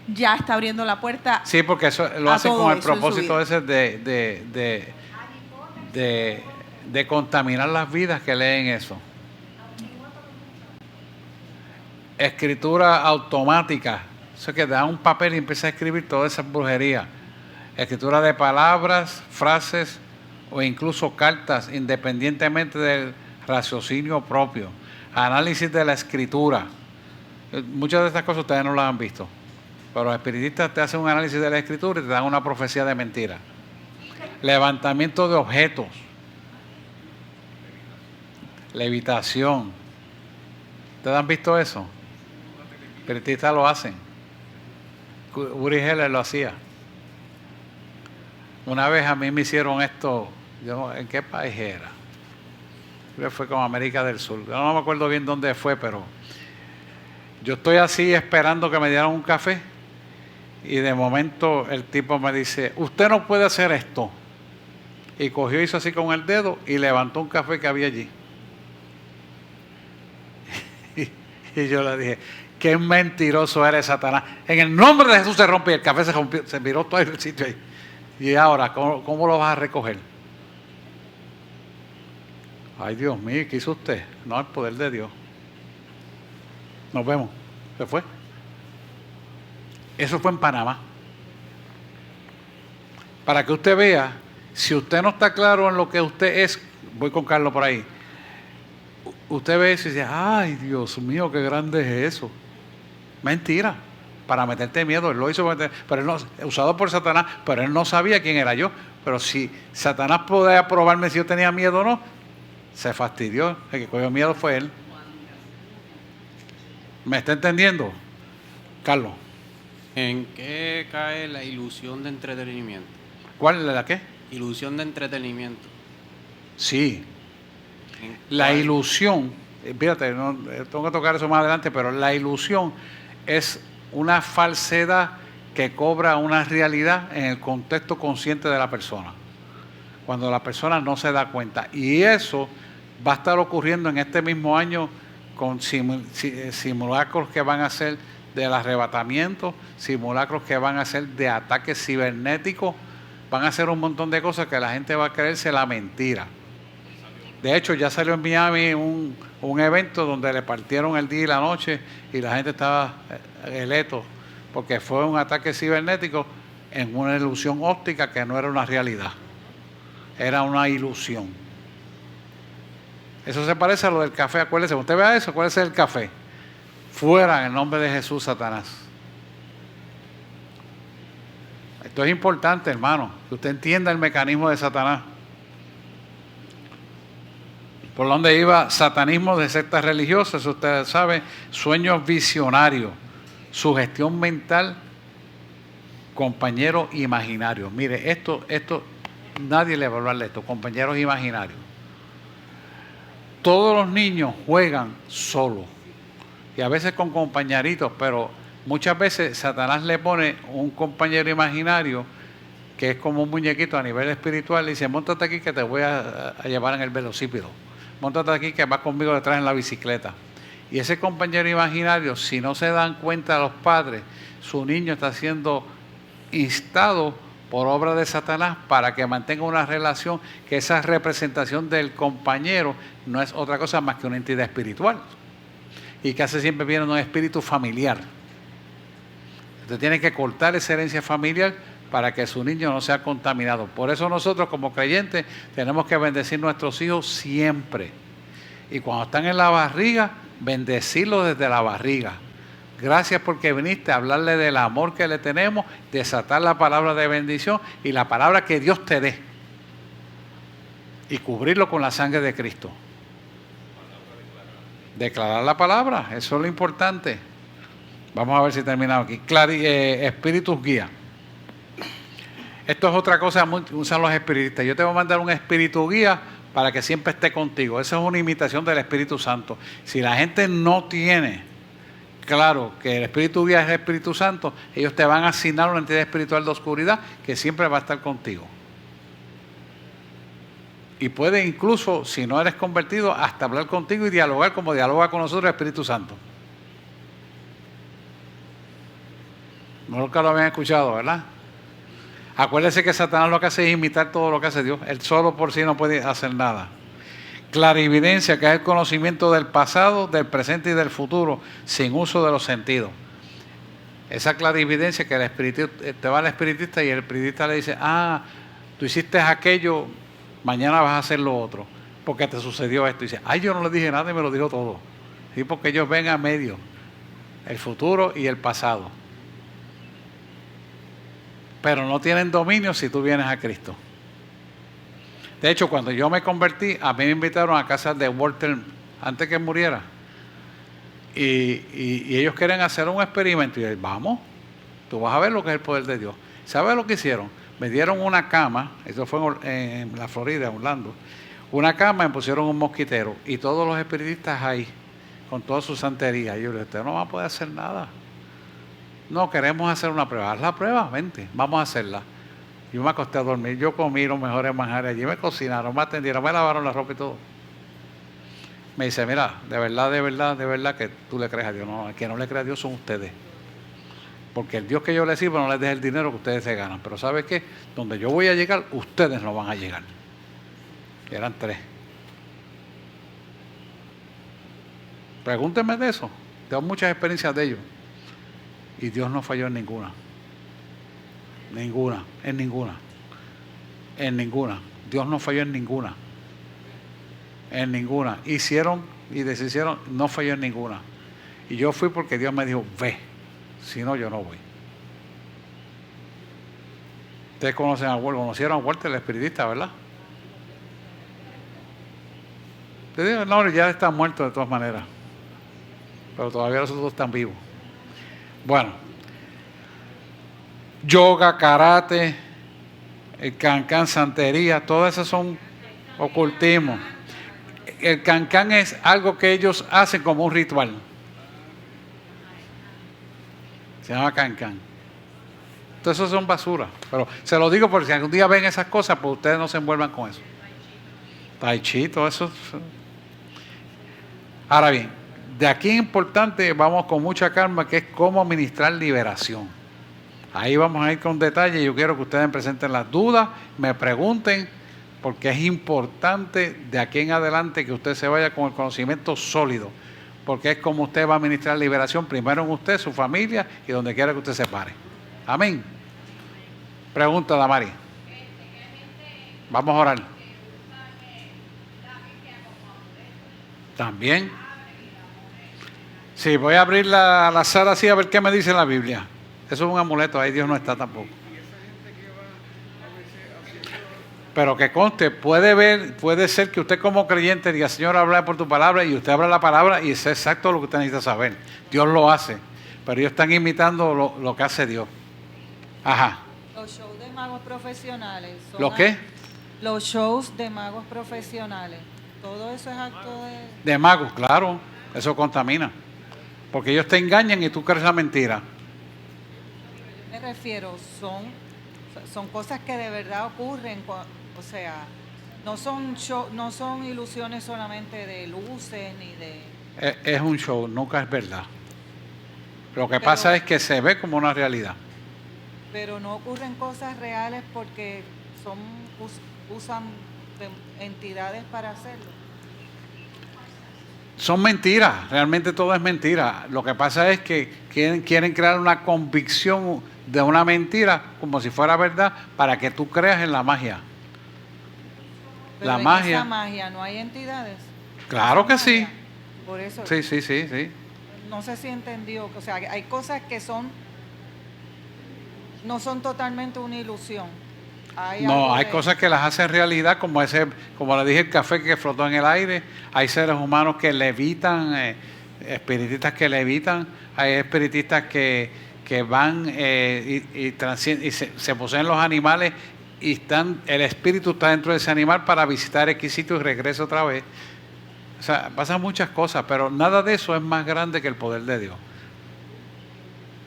Speaker 4: Ya está abriendo la puerta.
Speaker 1: Sí, porque eso lo hacen con el propósito ese de contaminar las vidas que leen eso. Escritura automática. Eso que da un papel y empieza a escribir toda esa brujería. Escritura de palabras, frases o incluso cartas, independientemente del raciocinio propio. Análisis de la escritura. Muchas de estas cosas ustedes no las han visto, pero los espiritistas te hacen un análisis de la escritura y te dan una profecía de mentira. Levantamiento de objetos. Levitación. ¿Ustedes han visto eso? Espiritistas lo hacen. Uri Geller lo hacía. Una vez a mí me hicieron esto, ¿en qué país era? Creo que fue como América del Sur. Yo no me acuerdo bien dónde fue, pero yo estoy así esperando que me dieran un café y de momento el tipo me dice, usted no puede hacer esto. Y cogió, hizo así con el dedo y levantó un café que había allí. Y yo le dije, qué mentiroso eres, Satanás. En el nombre de Jesús se rompe y el café se rompió, se miró todo el sitio ahí. Y ahora, ¿cómo lo vas a recoger? Ay, Dios mío, ¿qué hizo usted? No, el poder de Dios. Nos vemos. Se fue. Eso fue en Panamá. Para que usted vea, si usted no está claro en lo que usted es, voy con Carlos por ahí, usted ve eso y dice, ay, Dios mío, qué grande es eso. Mentira. Para meterte miedo, él lo hizo, pero él no, usado por Satanás, pero él no sabía quién era yo. Pero si Satanás podía probarme si yo tenía miedo o no, se fastidió. El que cogió miedo fue él. ¿Me está entendiendo, Carlos?
Speaker 11: ¿En qué cae la ilusión de entretenimiento?
Speaker 1: ¿Cuál es la qué?
Speaker 11: Ilusión de entretenimiento.
Speaker 1: Sí. La ilusión, fíjate, no, tengo que tocar eso más adelante, pero la ilusión es una falsedad que cobra una realidad en el contexto consciente de la persona, cuando la persona no se da cuenta. Y eso va a estar ocurriendo en este mismo año con simulacros que van a ser del arrebatamiento, simulacros que van a ser de ataques cibernéticos, van a hacer un montón de cosas que la gente va a creerse la mentira. De hecho, ya salió en Miami un evento donde le partieron el día y la noche y la gente estaba eleto porque fue un ataque cibernético en una ilusión óptica que no era una realidad, era una ilusión. Eso se parece a lo del café. Acuérdese, usted vea eso, acuérdese del café. Fuera en el nombre de Jesús, Satanás. Esto es importante, hermano, que usted entienda el mecanismo de Satanás. Por donde iba satanismo de sectas religiosas, ustedes saben, sueños visionarios, sugestión mental, compañeros imaginarios. Mire, esto nadie le va a hablar de esto, compañeros imaginarios. Todos los niños juegan solos y a veces con compañeritos, pero muchas veces Satanás le pone un compañero imaginario que es como un muñequito a nivel espiritual y dice, móntate aquí que te voy a llevar en el velocípedo, móntate aquí que vas conmigo detrás en la bicicleta. Y ese compañero imaginario, si no se dan cuenta los padres, su niño está siendo instado por obra de Satanás para que mantenga una relación, que esa representación del compañero no es otra cosa más que una entidad espiritual y que hace siempre viene un espíritu familiar. Usted tiene que cortar esa herencia familiar para que su niño no sea contaminado. Por eso nosotros como creyentes tenemos que bendecir a nuestros hijos siempre. Y cuando están en la barriga, bendecirlos desde la barriga. Gracias porque viniste a hablarle del amor que le tenemos, desatar la palabra de bendición y la palabra que Dios te dé. Y cubrirlo con la sangre de Cristo. Declarar la palabra, eso es lo importante. Vamos a ver si terminamos aquí. Espíritus guía. Esto es otra cosa que usan los espiritistas. Yo te voy a mandar un espíritu guía para que siempre esté contigo. Esa es una imitación del Espíritu Santo. Si la gente no tiene claro que el Espíritu guía es el Espíritu Santo, ellos te van a asignar una entidad espiritual de oscuridad que siempre va a estar contigo. Y puede incluso, si no eres convertido, hasta hablar contigo y dialogar como dialoga con nosotros el Espíritu Santo. Nunca lo habían escuchado, ¿verdad? Acuérdese que Satanás lo que hace es imitar todo lo que hace Dios. Él solo por sí no puede hacer nada. Clarividencia, que es el conocimiento del pasado, del presente y del futuro, sin uso de los sentidos. Esa clarividencia que te va al espiritista y el espiritista le dice, tú hiciste aquello, mañana vas a hacer lo otro, porque te sucedió esto. Y dice, yo no le dije nada y me lo dijo todo. Sí, porque ellos ven a medio el futuro y el pasado. Pero no tienen dominio si tú vienes a Cristo. De hecho, cuando yo me convertí, a mí me invitaron a casa de Walter antes que muriera. Y ellos quieren hacer un experimento. Y yo, vamos, tú vas a ver lo que es el poder de Dios. ¿Sabes lo que hicieron? Me dieron una cama, eso fue en la Florida, en Orlando. Una cama, me pusieron un mosquitero. Y todos los espiritistas ahí, con toda su santería. Y yo le dije, usted no va a poder hacer nada. No, queremos hacer una prueba. Haz la prueba, vente, vamos a hacerla. Yo me acosté a dormir, yo comí los mejores manjares allí, me cocinaron, me atendieron, me lavaron la ropa y todo. Me dice, mira, de verdad que tú le crees a Dios. No, el que no le cree a Dios son ustedes. Porque el Dios que yo les sirvo no les deja el dinero que ustedes se ganan. Pero ¿sabe qué? Donde yo voy a llegar, ustedes no van a llegar. Eran 3. Pregúntenme de eso. Tengo muchas experiencias de ellos. Y Dios no falló en ninguna. En ninguna. Dios no falló en ninguna. Hicieron y deshicieron, no falló en ninguna. Y yo fui porque Dios me dijo, ve. Si no, yo no voy. Ustedes conocieron a Walter, el espiritista, ¿verdad? Te digo, no, ya está muerto de todas maneras. Pero todavía los otros están vivos. Bueno, yoga, karate, el cancán, santería, todas esas son ocultismo. El cancán es algo que ellos hacen como un ritual. Se llama cancán. Entonces eso son basura. Pero se lo digo porque si algún día ven esas cosas, pues ustedes no se envuelvan con eso. Tai chi, todo eso. Ahora bien, de aquí es importante, vamos con mucha calma, que es cómo administrar liberación. Ahí vamos a ir con detalle. Yo quiero que ustedes me presenten las dudas, me pregunten, porque es importante de aquí en adelante que usted se vaya con el conocimiento sólido, porque es como usted va a administrar liberación, primero en usted, su familia y donde quiera que usted se pare. Amén. Pregunta, Damari. Vamos a orar. También. Sí, voy a abrir la sala así a ver qué me dice la Biblia. Eso es un amuleto, ahí Dios no está tampoco. Pero que conste, puede ser que usted como creyente diga, Señor, habla por tu palabra, y usted habla la palabra y es exacto lo que usted necesita saber. Dios lo hace, pero ellos están imitando lo que hace Dios. Ajá.
Speaker 5: Los shows de magos profesionales.
Speaker 1: ¿Lo qué?
Speaker 5: Los shows de magos profesionales. Todo eso es acto
Speaker 1: de magos, claro. Eso contamina. Porque ellos te engañan y tú crees la mentira.
Speaker 5: Me refiero, son cosas que de verdad ocurren, o sea, no son ilusiones solamente de luces ni de...
Speaker 1: Es un show, nunca es verdad. Lo que pasa es que se ve como una realidad.
Speaker 5: Pero no ocurren cosas reales porque usan entidades para hacerlo.
Speaker 1: Son mentiras, realmente todo es mentira. Lo que pasa es que quieren crear una convicción de una mentira como si fuera verdad para que tú creas en la magia.
Speaker 5: Pero
Speaker 1: la
Speaker 5: en
Speaker 1: magia.
Speaker 5: esa magia no hay entidades.
Speaker 1: Claro que
Speaker 5: magia,
Speaker 1: sí.
Speaker 5: Por eso.
Speaker 1: Sí.
Speaker 5: No sé si entendió, o sea, hay cosas que no son totalmente una ilusión. Hay
Speaker 1: cosas que las hacen realidad, como le dije, el café que flotó en el aire. Hay seres humanos que levitan, espiritistas que levitan, hay espiritistas que van y se poseen los animales y el espíritu está dentro de ese animal para visitar X sitio y regresa otra vez. O sea, pasan muchas cosas, pero nada de eso es más grande que el poder de Dios.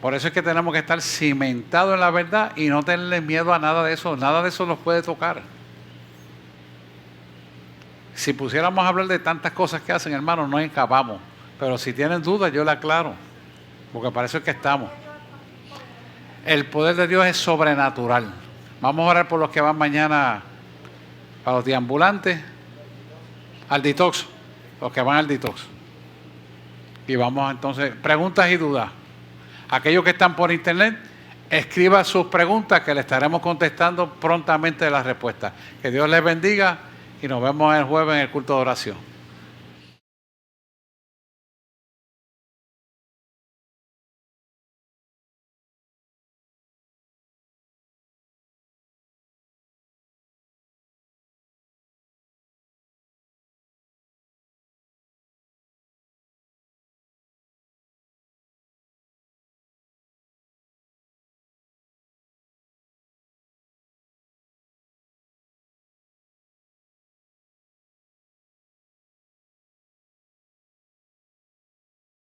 Speaker 1: Por eso es que tenemos que estar cimentados en la verdad y no tenerle miedo a nada de eso. Nada de eso nos puede tocar. Si pusiéramos a hablar de tantas cosas que hacen, hermanos, no acabamos. Pero si tienen dudas, yo le aclaro. Porque para eso es que estamos. El poder de Dios es sobrenatural. Vamos a orar por los que van mañana para los deambulantes, al detox. Los que van al detox. Y vamos entonces, preguntas y dudas. Aquellos que están por internet, escriba sus preguntas que le estaremos contestando prontamente las respuestas. Que Dios les bendiga y nos vemos el jueves en el culto de oración.